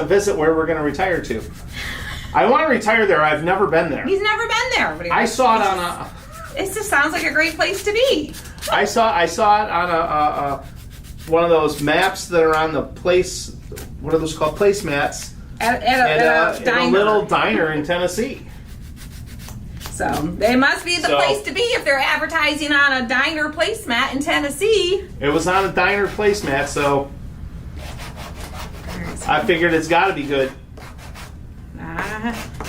Speaker 2: visit where we're going to retire to. I want to retire there. I've never been there.
Speaker 1: He's never been there. But
Speaker 2: I saw it on a.
Speaker 1: It just sounds like a great place to be.
Speaker 2: I saw it on a one of those maps that are on the place. What are those called? Placemats.
Speaker 1: At
Speaker 2: And
Speaker 1: a diner.
Speaker 2: in a little diner in Tennessee.
Speaker 1: So it must be the
Speaker 2: So-
Speaker 1: place to be if they're advertising on a diner placemat in Tennessee.
Speaker 2: It was on a diner placemat, so I figured it's got to be good.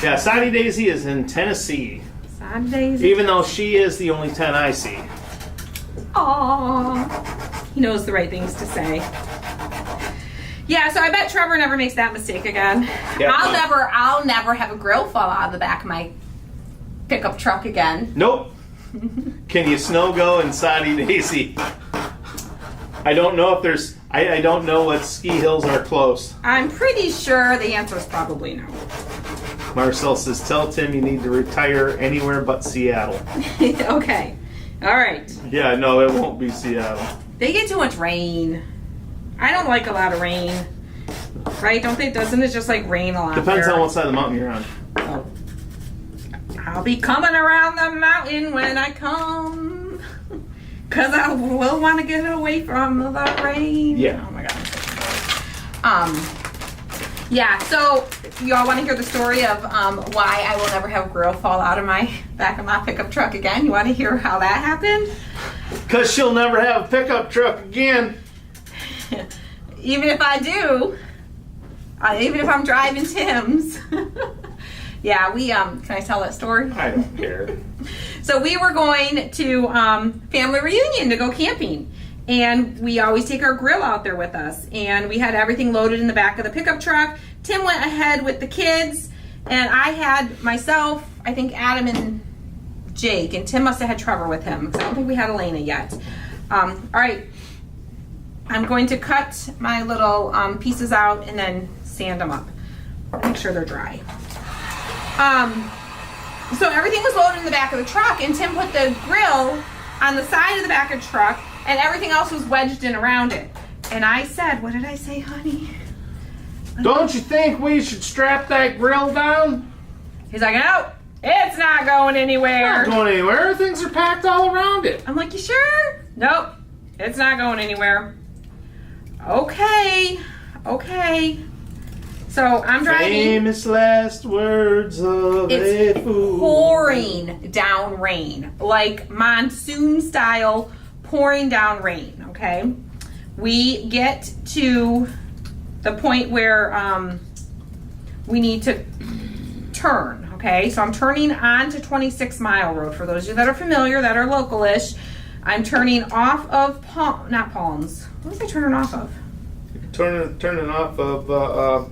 Speaker 2: Yeah, Saudi Daisy is in Tennessee,
Speaker 1: Saudi Daisy.
Speaker 2: even though she is the only 10 I see.
Speaker 1: Aww. He knows the right things to say. Yeah, so I bet Trevor never makes that mistake again.
Speaker 2: Yeah.
Speaker 1: I'll never have a grill fall out of the back of my pickup truck again.
Speaker 2: Nope. Can you snow go in Saudi Daisy? I don't know if there's. I don't know what ski hills are close.
Speaker 1: I'm pretty sure the answer is probably no.
Speaker 2: Marcel says, "Tell Tim you need to retire anywhere but Seattle."
Speaker 1: Okay. All right.
Speaker 2: Yeah, no, it won't be Seattle.
Speaker 1: They get too much rain. I don't like a lot of rain. Right? Doesn't it just like rain a lot?
Speaker 2: Depends
Speaker 1: there?
Speaker 2: on what side of the mountain you're on.
Speaker 1: Oh. I'll be coming around the mountain when I come. Because I will want to get away from the rain.
Speaker 2: Yeah.
Speaker 1: Oh my God. Yeah, so y'all want to hear the story of why I will never have a grill fall out of my back of my pickup truck again? You want to hear how that happened?
Speaker 2: Because she'll never have a pickup truck again.
Speaker 1: Even if I do, even if I'm driving Tim's. Yeah, we, can I tell that story?
Speaker 2: I don't care.
Speaker 1: So we were going to family reunion to go camping. And we always take our grill out there with us. And we had everything loaded in the back of the pickup truck. Tim went ahead with the kids, and I had myself, I think Adam and Jake, and Tim must have had Trevor with him, because I don't think we had Elena yet. All right, I'm going to cut my little pieces out and then sand them up. Make sure they're dry. So everything was loaded in the back of the truck, and Tim put the grill on the side of the back of the truck, and everything else was wedged in around it. And I said, what did I say, honey?
Speaker 2: Don't you think we should strap that grill down?
Speaker 1: He's like, no, it's not going anywhere.
Speaker 2: Not going anywhere. Things are packed all around it.
Speaker 1: I'm like, you sure? Nope, it's not going anywhere. Okay. So I'm driving.
Speaker 2: Famous last words of a
Speaker 1: It's
Speaker 2: fool.
Speaker 1: pouring down rain, like monsoon style pouring down rain, okay? We get to the point where we need to turn, okay? So I'm turning onto 26 Mile Road. For those of you that are familiar, that are local-ish, I'm turning off of not Palms. What was I turning off of?
Speaker 2: Turning off of.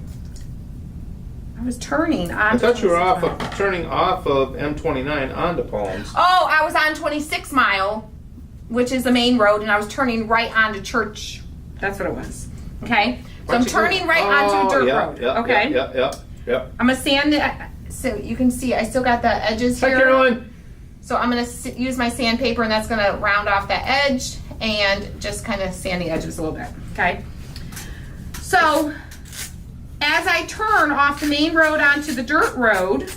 Speaker 1: I was turning on.
Speaker 2: I thought you were
Speaker 1: 26 Mile.
Speaker 2: turning off of M29 onto Palms.
Speaker 1: Oh, I was on 26 Mile, which is the main road, and I was turning right onto Church. That's what it was. Okay? So I'm turning right onto a dirt road. Okay?
Speaker 2: Yep.
Speaker 1: I'm going to sand it so you can see I still got the edges
Speaker 2: Hi,
Speaker 1: here.
Speaker 2: Carolyn.
Speaker 1: So I'm going to use my sandpaper, and that's going to round off that edge and just kind of sand the edges a little bit. Okay? So as I turn off the main road onto the dirt road,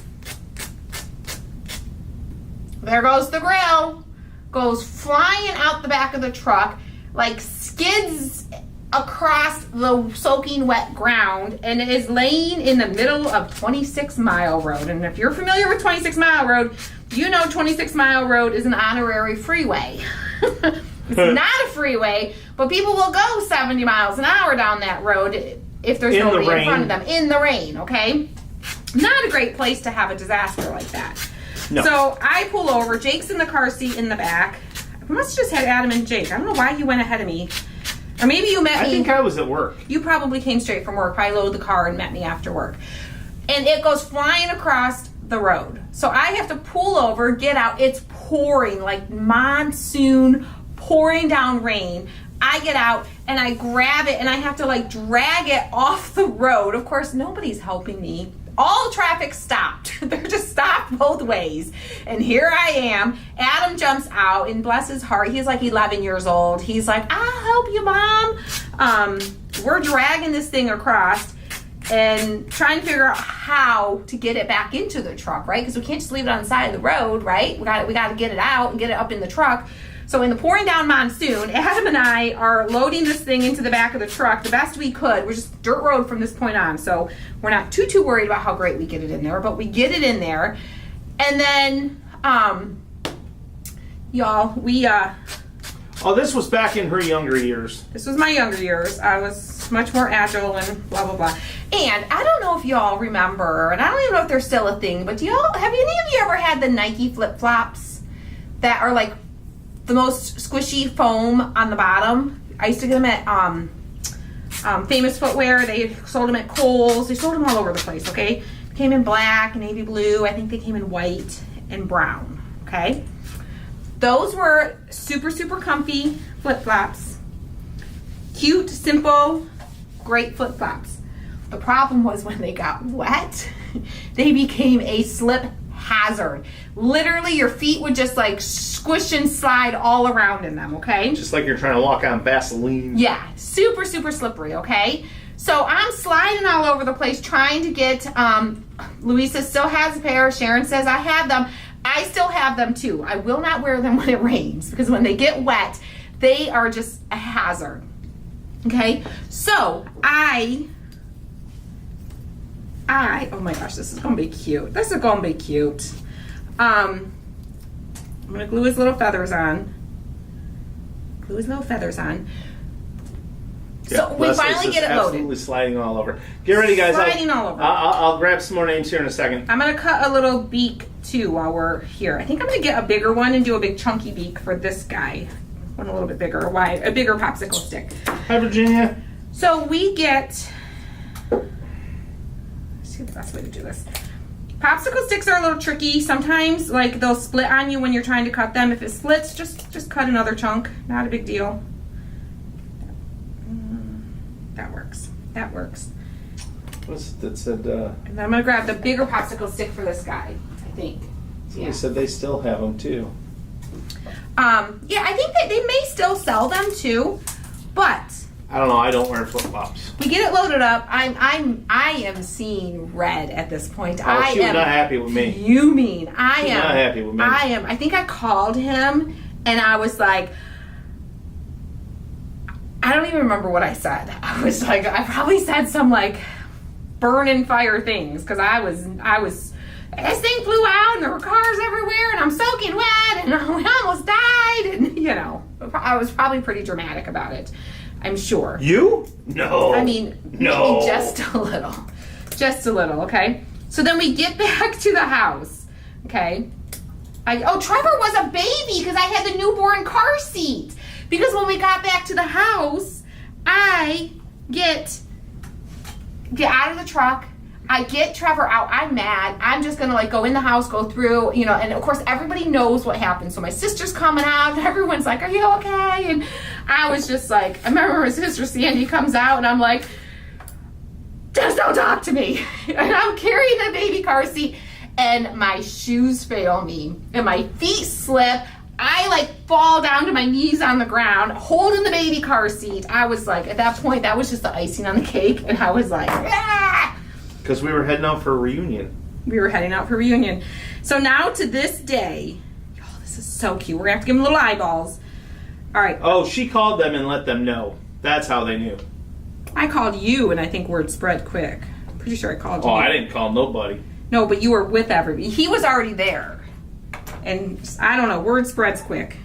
Speaker 1: there goes the grill, goes flying out the back of the truck, like skids across the soaking wet ground, and it is laying in the middle of 26 Mile Road. And if you're familiar with 26 Mile Road, you know 26 Mile Road is an honorary freeway. It's not a freeway, but people will go 70 miles an hour down that road if there's nobody in front of them in the rain, okay? Not a great place to have a disaster like that.
Speaker 2: No.
Speaker 1: So I pull over. Jake's in the car seat in the back. I must have just had Adam and Jake. I don't know why you went ahead of me. Or maybe you met me.
Speaker 2: I think I was at work.
Speaker 1: You probably came straight from work, probably loaded the car and met me after work. And it goes flying across the road. So I have to pull over, get out. It's pouring, like monsoon, pouring down rain. I get out and I grab it and I have to like drag it off the road. Of course, nobody's helping me. All traffic stopped. They're just stopped both ways. And here I am. Adam jumps out, and bless his heart, he's like 11 years old. He's like, I'll help you, Mom. We're dragging this thing across and trying to figure out how to get it back into the truck, right? Because we can't just leave it on the side of the road, right? We got to get it out and get it up in the truck. So in the pouring down monsoon, Adam and I are loading this thing into the back of the truck the best we could. We're just dirt road from this point on, so we're not too worried about how great we get it in there, but we get it in there. And then, y'all, we,
Speaker 2: Oh, this was back in her younger years.
Speaker 1: this was my younger years. I was much more agile and blah, blah, blah. And I don't know if y'all remember, and I don't even know if they're still a thing, but have any of you ever had the Nike flip-flops that are like the most squishy foam on the bottom? I used to get them at Famous Footwear. They sold them at Kohl's. They sold them all over the place, okay? Came in black, navy blue. I think they came in white and brown, okay? Those were super comfy flip-flops. Cute, simple, great flip-flops. The problem was when they got wet, they became a slip hazard. Literally, your feet would just like squish and slide all around in them, okay?
Speaker 2: Just like you're trying to walk on Vaseline.
Speaker 1: Yeah, super slippery, okay? So I'm sliding all over the place trying to get, Louisa still has a pair. Sharon says I have them. I still have them too. I will not wear them when it rains because when they get wet, they are just a hazard, okay? So oh my gosh, this is gonna be cute. This is gonna be cute. I'm gonna glue his little feathers on. So we
Speaker 2: Leslie's
Speaker 1: finally
Speaker 2: just
Speaker 1: get it loaded.
Speaker 2: Absolutely sliding all over. Get ready, guys.
Speaker 1: Sliding all over.
Speaker 2: I'll grab some more names here in a second.
Speaker 1: I'm gonna cut a little beak too while we're here. I think I'm gonna get a bigger one and do a big chunky beak for this guy. one a little bit bigger, a bigger popsicle stick.
Speaker 2: Hi, Virginia.
Speaker 1: So we get, let's see the best way to do this. Popsicle sticks are a little tricky. Sometimes, like, they'll split on you when you're trying to cut them. If it splits, just cut another chunk. Not a big deal. That works. That works.
Speaker 2: What's that said?
Speaker 1: And then I'm gonna grab the bigger popsicle stick for this guy, I think.
Speaker 2: They said they still have them too.
Speaker 1: Yeah, I think that they may still sell them too, but
Speaker 2: I don't know. I don't wear flip flops.
Speaker 1: we get it loaded up. I am seeing red at this point.
Speaker 2: Oh, she was not happy with me.
Speaker 1: You mean I
Speaker 2: She's
Speaker 1: am
Speaker 2: not happy with me.
Speaker 1: I am. I think I called him and I was like, I don't even remember what I said. I was like, I probably said some like burning fire things because I was this thing flew out and there were cars everywhere and I'm soaking wet and we almost died and I was probably pretty dramatic about it. I'm sure.
Speaker 2: You? No.
Speaker 1: I mean,
Speaker 2: no.
Speaker 1: maybe just a little, okay? So then we get back to the house, okay? Trevor was a baby because I had the newborn car seat. Because when we got back to the house, I get out of the truck. I get Trevor out. I'm mad. I'm just gonna go in the house, go through, and of course everybody knows what happened. So my sister's coming out and everyone's like, are you okay? And I was just like, I remember my sister Sandy comes out and I'm like, just don't talk to me. And I'm carrying the baby car seat and my shoes fail me and my feet slip. I fall down to my knees on the ground, holding the baby car seat. I was like, at that point, that was just the icing on the cake. And I was like, ah!
Speaker 2: Because we were heading out for a reunion.
Speaker 1: We were heading out for a reunion. So now to this day, this is so cute. We're gonna have to give them little eyeballs. All right.
Speaker 2: Oh, she called them and let them know. That's how they knew.
Speaker 1: I called you, and I think word spread quick. Pretty sure I called you.
Speaker 2: Oh, I didn't call nobody.
Speaker 1: No, but you were with everybody. He was already there. And I don't know, word spreads quick.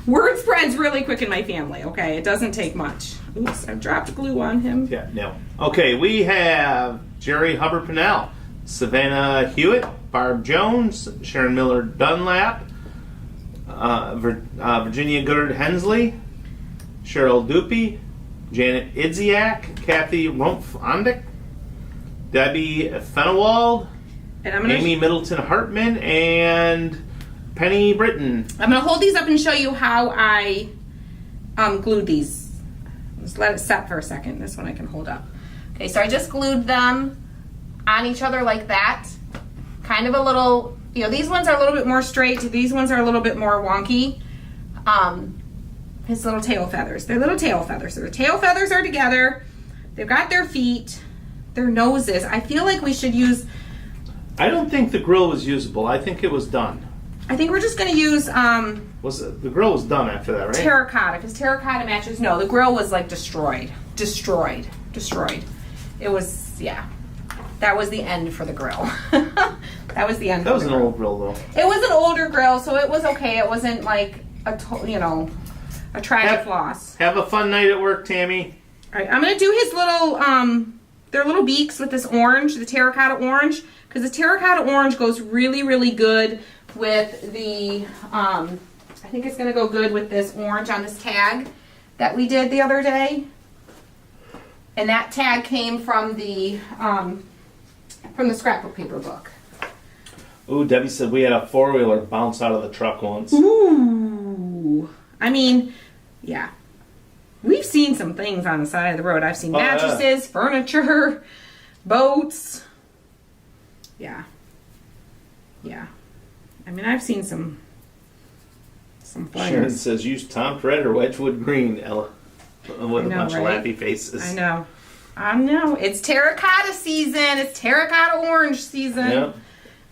Speaker 1: Word spreads really quick in my family, okay? It doesn't take much. Oops, I've dropped glue on him.
Speaker 2: Yeah, no. Okay, we have Jerry Hubbard Pinnell, Savannah Hewitt, Barb Jones, Sharon Miller Dunlap, Virginia Goodard Hensley, Cheryl Dupe, Janet Idziak, Kathy Rumpf-Ondick, Debbie Fenewald,
Speaker 1: And
Speaker 2: Amy Middleton Hartman, and Penny Britton.
Speaker 1: I'm going to hold these up and show you how I glued these. Just let it set for a second. This one I can hold up. Okay, so I just glued them on each other like that. Kind of a little, these ones are a little bit more straight. These ones are a little bit more wonky. His little tail feathers. They're little tail feathers. So their tail feathers are together. They've got their feet, their noses. I feel like we should use...
Speaker 2: I don't think the grill was usable. I think it was done.
Speaker 1: I think we're just going to use...
Speaker 2: The grill was done after that, right?
Speaker 1: Terracotta, because terracotta matches... No, the grill was destroyed. Destroyed. It was, yeah. That was the end for the grill. That was the end.
Speaker 2: That was an old grill, though.
Speaker 1: It was an older grill, so it was okay. It wasn't like a tragic loss.
Speaker 2: Have a fun night at work, Tammy.
Speaker 1: All right, I'm gonna do his little their little beaks with this orange, the terracotta orange, because the terracotta orange goes really, really good with the. I think it's gonna go good with this orange on this tag that we did the other day, and that tag came from the scrapbook paper book.
Speaker 2: Ooh, Debbie said we had a four-wheeler bounce out of the truck once.
Speaker 1: Ooh. I mean, yeah. We've seen some things on the side of the road. I've seen mattresses, furniture, boats. Yeah. Yeah. I mean, I've seen some flames.
Speaker 2: Sharon says use Tom Red or Wedgwood Green, Ella. With a bunch of laughy faces.
Speaker 1: I know. It's terracotta season. It's terracotta orange season.
Speaker 2: Yep.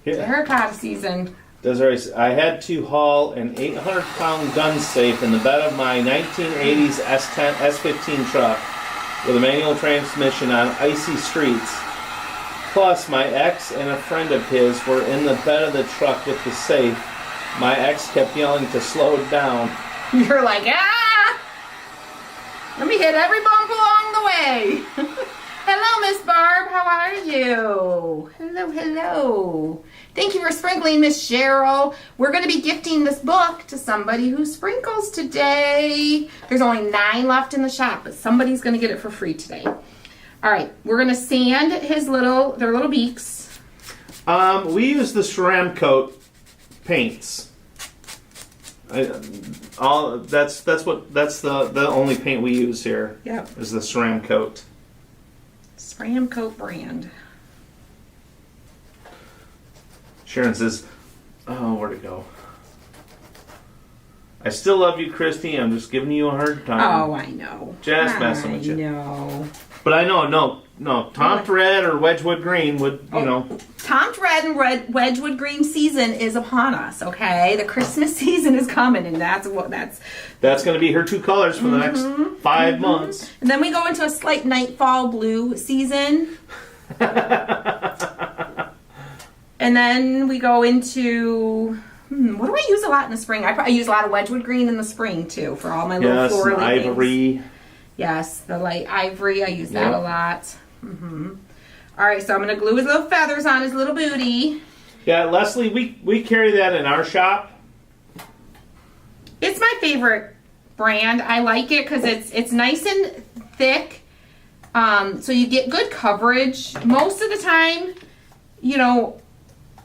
Speaker 2: Yeah.
Speaker 1: Terracotta season.
Speaker 2: Desiree, I had to haul an 800-pound gun safe in the bed of my 1980s S15 truck with a manual transmission on icy streets. Plus, my ex and a friend of his were in the bed of the truck with the safe. My ex kept yelling to slow it down.
Speaker 1: You're like, ah! Let me hit every bump along the way. Hello, Hello, Miss Barb. How are you? Hello, hello. Thank you for sprinkling, Miss Cheryl. We're going to be gifting this book to somebody who sprinkles today. There's only 9 left in the shop, but somebody's going to get it for free today. All right, we're going to sand their little beaks.
Speaker 2: We use the Ceram Coat paints. That's the only paint we use here.
Speaker 1: Yep.
Speaker 2: Is the Ceram Coat.
Speaker 1: Ceram Coat brand.
Speaker 2: Sharon says, "Oh, where'd it go? I still love you, Christy. I'm just giving you a hard time."
Speaker 1: Oh, I know.
Speaker 2: Just messing with you.
Speaker 1: I know.
Speaker 2: But I know, no. Tomt Red or Wedgwood Green would, you know.
Speaker 1: Tomt Red and Wedgwood Green season is upon us, okay? The Christmas season is coming, and that's
Speaker 2: going to be her 2 colors for the next 5 months.
Speaker 1: And then we go into a slight nightfall blue season. And then we go into, what do I use a lot in the spring? I use a lot of Wedgwood Green in the spring, too, for all my little florally things.
Speaker 2: Ivory.
Speaker 1: Yes, the light ivory. I use that a lot. All right, so I'm going to glue his little feathers on his little booty.
Speaker 2: Yeah, Leslie, we carry that in our shop.
Speaker 1: It's my favorite brand. I like it because it's nice and thick, so you get good coverage. Most of the time, you know,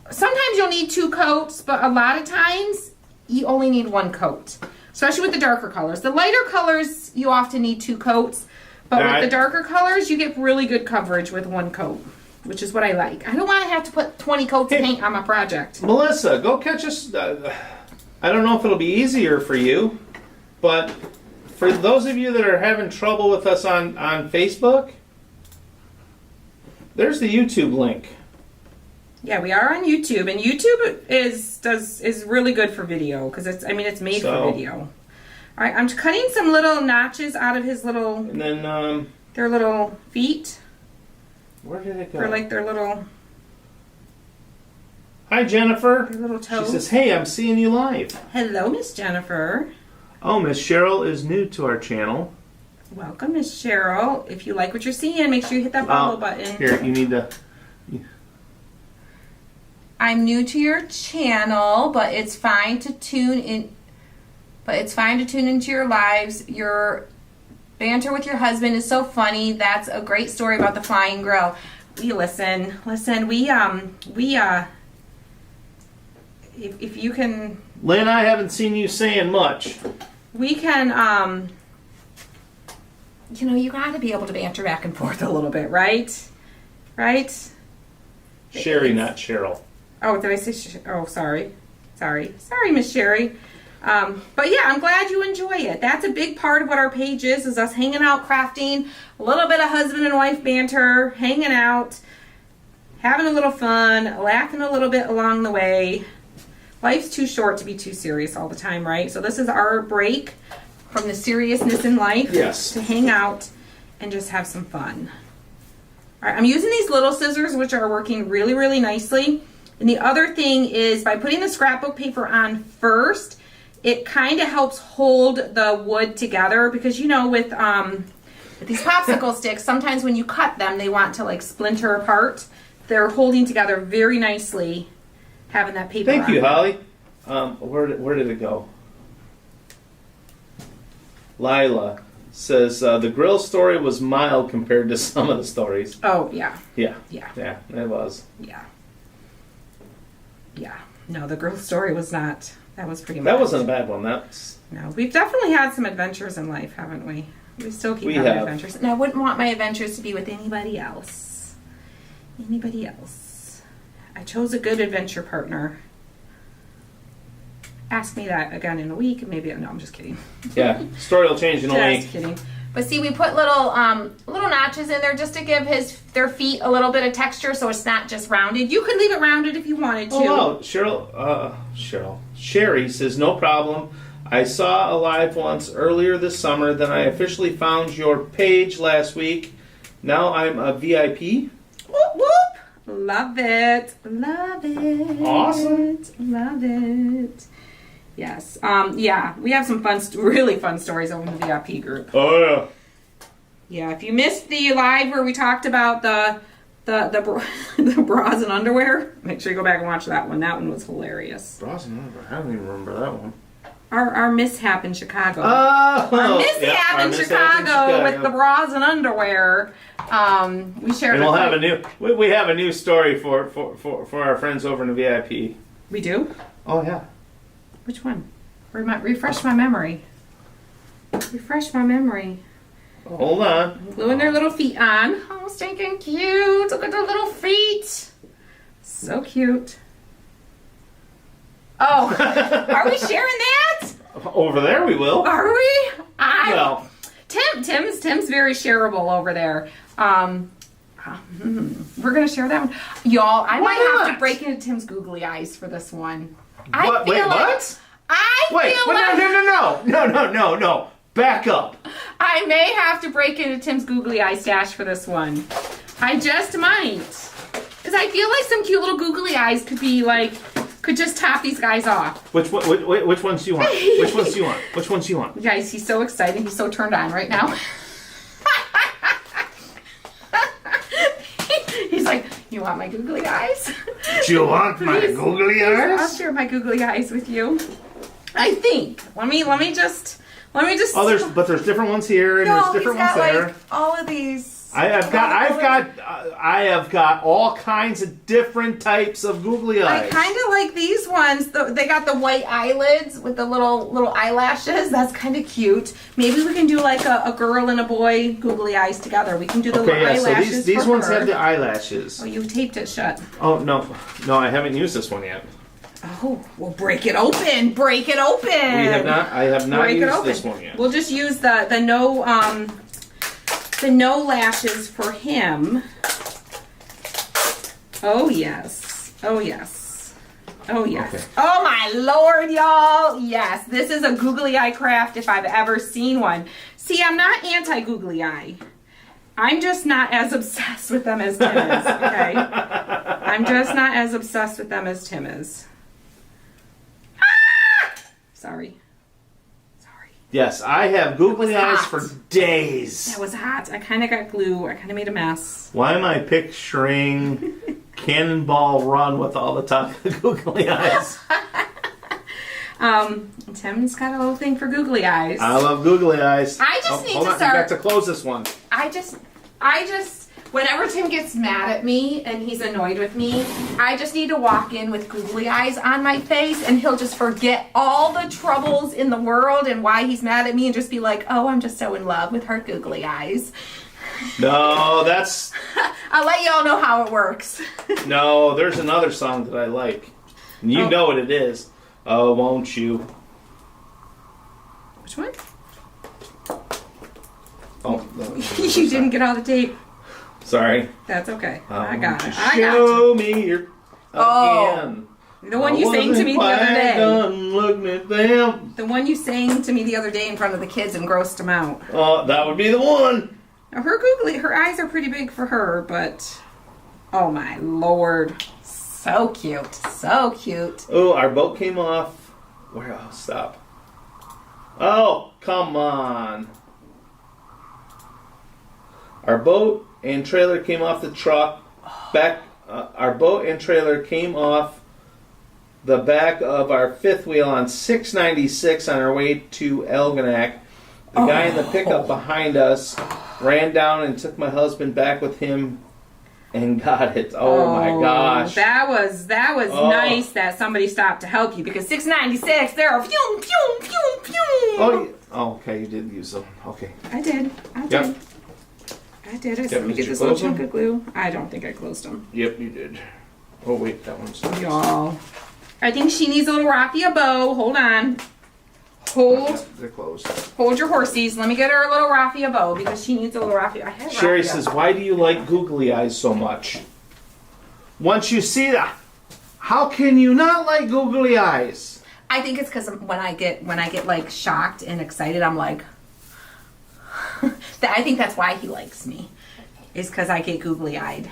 Speaker 1: sometimes you'll need 2 coats, but a lot of times you only need 1 coat, especially with the darker colors. The lighter colors, you often need 2 coats, but with the darker colors, you get really good coverage with 1 coat, which is what I like. I don't want to have to put 20 coats of paint on my project.
Speaker 2: Melissa, go catch us. I don't know if it'll be easier for you, but for those of you that are having trouble with us on Facebook, there's the YouTube link.
Speaker 1: Yeah, we are on YouTube, and YouTube is really good for video because it's made for video. All right, I'm cutting some little notches out of his little,
Speaker 2: and then
Speaker 1: their little feet.
Speaker 2: Where did it go?
Speaker 1: Or like their little.
Speaker 2: Hi, Jennifer.
Speaker 1: Their little toes.
Speaker 2: She says, "Hey, I'm seeing you live."
Speaker 1: Hello, Miss Jennifer.
Speaker 2: Oh, Miss Cheryl is new to our channel.
Speaker 1: Welcome, Miss Cheryl. If you like what you're seeing, make sure you hit that follow button.
Speaker 2: Here, you need to.
Speaker 1: I'm new to your channel, but it's fine to tune in. But it's fine to tune into your lives. Your banter with your husband is so funny. That's a great story about the flying grill. We listen. If you can.
Speaker 2: Lynn, I haven't seen you saying much.
Speaker 1: We can. You got to be able to banter back and forth a little bit, right? Right.
Speaker 2: Sherry, not Cheryl.
Speaker 1: Oh, did I say? Oh, sorry, Miss Sherry. But yeah, I'm glad you enjoy it. That's a big part of what our page is us hanging out, crafting, a little bit of husband and wife banter, hanging out, having a little fun, laughing a little bit along the way. Life's too short to be too serious all the time, right? So this is our break from the seriousness in life.
Speaker 2: Yes.
Speaker 1: To hang out and just have some fun. All right, I'm using these little scissors, which are working really, really nicely. And the other thing is by putting the scrapbook paper on first, it kind of helps hold the wood together because, with these popsicle sticks, sometimes when you cut them, they want to like splinter apart. They're holding together very nicely having that paper
Speaker 2: Thank
Speaker 1: on.
Speaker 2: you, Holly. Where did it go? Lila says the grill story was mild compared to some of the stories.
Speaker 1: Oh, yeah.
Speaker 2: Yeah, it was.
Speaker 1: Yeah. No, the grill story was not. That was pretty much.
Speaker 2: That wasn't a bad one.
Speaker 1: No, we've definitely had some adventures in life, haven't we? We still keep having adventures. And I wouldn't want my adventures to be with anybody else. I chose a good adventure partner. Ask me that again in a week. Maybe. No, I'm just kidding.
Speaker 2: Yeah, story will change in a week.
Speaker 1: Just kidding. But see, we put little notches in there just to give their feet a little bit of texture, so it's not just rounded. You could leave it rounded if you wanted to.
Speaker 2: Oh, wow. Sherry says, no problem. I saw a live once earlier this summer, then I officially found your page last week. Now I'm a VIP.
Speaker 1: Whoop, whoop. Love it.
Speaker 2: Awesome.
Speaker 1: Love it. Yes. Yeah, we have some really fun stories over in the VIP group.
Speaker 2: Oh, yeah.
Speaker 1: Yeah, if you missed the live where we talked about the the bras and underwear, make sure you go back and watch that one. That one was hilarious.
Speaker 2: Bras and underwear. I don't even remember that one.
Speaker 1: Our mishap in Chicago.
Speaker 2: Oh,
Speaker 1: Our mishap
Speaker 2: yep, our
Speaker 1: in
Speaker 2: mishap
Speaker 1: Chicago with the bras and underwear. We shared.
Speaker 2: And we'll have a new. We have a new story for our friends over in the VIP.
Speaker 1: We do.
Speaker 2: Oh yeah.
Speaker 1: Which one? Refresh my memory. Refresh my memory.
Speaker 2: Hold on.
Speaker 1: Gluing their little feet on. Oh, stinking cute. Look at their little feet. So cute. Oh, are we sharing that?
Speaker 2: Over there we will.
Speaker 1: Are we?
Speaker 2: Well,
Speaker 1: Tim's very shareable over there. We're gonna share that one, y'all. I might have to break into Tim's googly eyes for this one.
Speaker 2: what? Wait, what? No. Back up.
Speaker 1: I may have to break into Tim's googly eye stash for this one. I just might, because I feel like some cute little googly eyes could just top these guys off.
Speaker 2: Which ones do you want? Which ones do you want? Which ones do you want?
Speaker 1: Guys, he's so excited. He's so turned on right now. He's like, you want my googly eyes?
Speaker 2: Do you want my
Speaker 1: Please.
Speaker 2: googly
Speaker 1: I'll
Speaker 2: eyes?
Speaker 1: share my googly eyes with you. I think. Let me just.
Speaker 2: Oh, there's different ones here and there's different ones there.
Speaker 1: All of these.
Speaker 2: I've got all kinds of different types of googly
Speaker 1: I
Speaker 2: eyes.
Speaker 1: kind of like these ones. They got the white eyelids with the little eyelashes. That's kind of cute. Maybe we can do like a girl and a boy googly eyes together. We can do the little eyelashes.
Speaker 2: So these
Speaker 1: for
Speaker 2: ones
Speaker 1: her.
Speaker 2: have the eyelashes.
Speaker 1: Oh, you taped it shut.
Speaker 2: Oh no, I haven't used this one yet.
Speaker 1: Oh, well, break it open. Break it open.
Speaker 2: I have not
Speaker 1: Break it
Speaker 2: used
Speaker 1: open.
Speaker 2: this one yet.
Speaker 1: We'll just use the no lashes for him. Oh yes. Oh yes. Oh yes.
Speaker 2: Okay.
Speaker 1: Oh my lord, y'all. Yes, this is a googly eye craft if I've ever seen one. See, I'm not anti googly eye. I'm just not as obsessed with them as Tim is. Okay. I'm just not as obsessed with them as Tim is. Sorry.
Speaker 2: Yes, I have googly
Speaker 1: That was
Speaker 2: eyes
Speaker 1: hot.
Speaker 2: for days.
Speaker 1: That was hot. I kind of got glue. I kind of made a mess.
Speaker 2: Why am I picturing Cannonball Run with all the top googly eyes?
Speaker 1: Tim's got a little thing for googly eyes.
Speaker 2: I love googly eyes.
Speaker 1: I just need
Speaker 2: hold
Speaker 1: to
Speaker 2: on,
Speaker 1: start-
Speaker 2: You got to close this one.
Speaker 1: I just, whenever Tim gets mad at me and he's annoyed with me, I just need to walk in with googly eyes on my face and he'll just forget all the troubles in the world and why he's mad at me and just be like, oh, I'm just so in love with her googly eyes.
Speaker 2: No, that's
Speaker 1: I'll let y'all know how it works.
Speaker 2: no. There's another song that I like. And you
Speaker 1: Oh.
Speaker 2: know what it is. Oh, won't you?
Speaker 1: Which one?
Speaker 2: Oh, no,
Speaker 1: You didn't get all the tape.
Speaker 2: Sorry.
Speaker 1: That's okay.
Speaker 2: Oh,
Speaker 1: I got
Speaker 2: won't
Speaker 1: it.
Speaker 2: you
Speaker 1: I got
Speaker 2: Show me your
Speaker 1: Oh.
Speaker 2: again.
Speaker 1: The one you sang to me the other day.
Speaker 2: Look at them.
Speaker 1: The one you sang to me the other day in front of the kids and grossed them out.
Speaker 2: Oh, that would be the one.
Speaker 1: Now her eyes are pretty big for her, but oh my lord. So cute. So cute.
Speaker 2: Oh, our boat came off. Where? Oh, stop. Oh, come on. Our boat and trailer came off the truck. Our boat and trailer came off the back of our fifth wheel on 696 on our way to Elginak. The guy in the pickup behind us ran down and took my husband back with him and got it. Oh my gosh.
Speaker 1: That was nice that somebody stopped to help you because 696, they're a phew, phew, phew, phew.
Speaker 2: Oh, okay, you did use them. Okay.
Speaker 1: I did.
Speaker 2: Yep.
Speaker 1: I did.
Speaker 2: Yep,
Speaker 1: Let me
Speaker 2: did
Speaker 1: get
Speaker 2: you
Speaker 1: this little
Speaker 2: close them?
Speaker 1: chunk of glue. I don't think I closed them.
Speaker 2: Yep, you did. Oh wait, that one's.
Speaker 1: Y'all. I think she needs a little raffia bow. Hold on. Hold
Speaker 2: They're closed.
Speaker 1: your horsies. Let me get her a little raffia bow because she needs a little raffia. I have
Speaker 2: Sherry
Speaker 1: raffia.
Speaker 2: says, "Why do you like googly eyes so much?" Once you see that, how can you not like googly eyes?
Speaker 1: I think it's because when I get like shocked and excited, I'm like, I think that's why he likes me, is because I get googly eyed.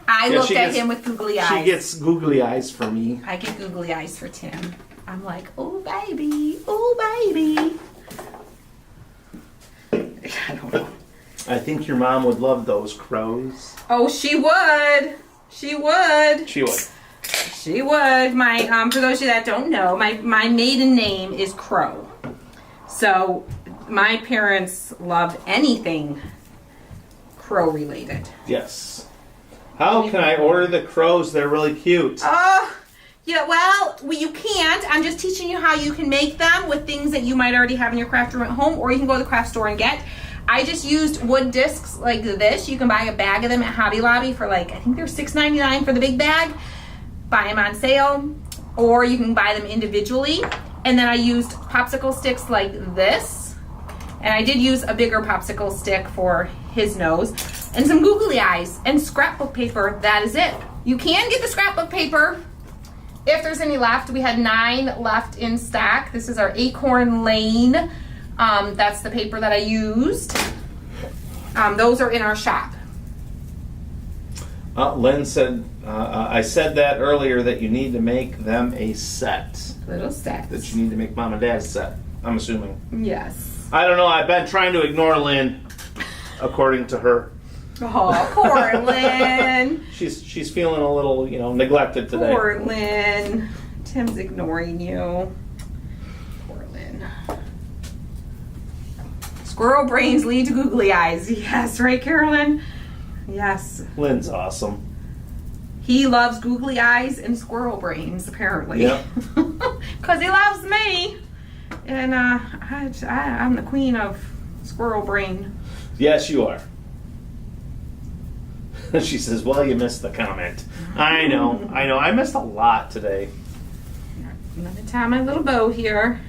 Speaker 1: I
Speaker 2: Yeah,
Speaker 1: looked
Speaker 2: she
Speaker 1: at
Speaker 2: gets-
Speaker 1: him with googly eyes.
Speaker 2: She gets googly eyes for me.
Speaker 1: I get googly eyes for Tim. I'm like, oh baby, oh baby. I don't know.
Speaker 2: I think your mom would love those crows.
Speaker 1: Oh, she would. She would.
Speaker 2: She would.
Speaker 1: She would. My for those of you that don't know, my maiden name is Crow. So my parents loved anything crow related.
Speaker 2: Yes. How can I order the crows? They're really cute.
Speaker 1: Yeah, well, you can't. I'm just teaching you how you can make them with things that you might already have in your craft room at home, or you can go to the craft store and get. I just used wood discs like this. You can buy a bag of them at Hobby Lobby for I think they're $6.99 for the big bag. Buy them on sale, or you can buy them individually. And then I used popsicle sticks like this. And I did use a bigger popsicle stick for his nose. And some googly eyes and scrapbook paper. That is it. You can get the scrapbook paper if there's any left. We had 9 left in stock. This is our Acorn Lane. That's the paper that I used. Those are in our shop.
Speaker 2: Lynn said, I said that earlier that you need to make them a set.
Speaker 1: Little sets.
Speaker 2: That you need to make mom and dad's set, I'm assuming.
Speaker 1: Yes.
Speaker 2: I don't know, I've been trying to ignore Lynn, according to her.
Speaker 1: Oh, poor Lynn.
Speaker 2: She's feeling a little, neglected today.
Speaker 1: Poor Lynn. Tim's ignoring you. Poor Lynn. Squirrel brains lead to googly eyes. Yes, right, Carolyn? Yes.
Speaker 2: Lynn's awesome.
Speaker 1: He loves googly eyes and squirrel brains, apparently.
Speaker 2: Yep.
Speaker 1: Because he loves me. And I'm the queen of squirrel brain.
Speaker 2: Yes, you are. She says, well, you missed the comment. I know. I missed a lot today.
Speaker 1: I'm going to tie my little bow here.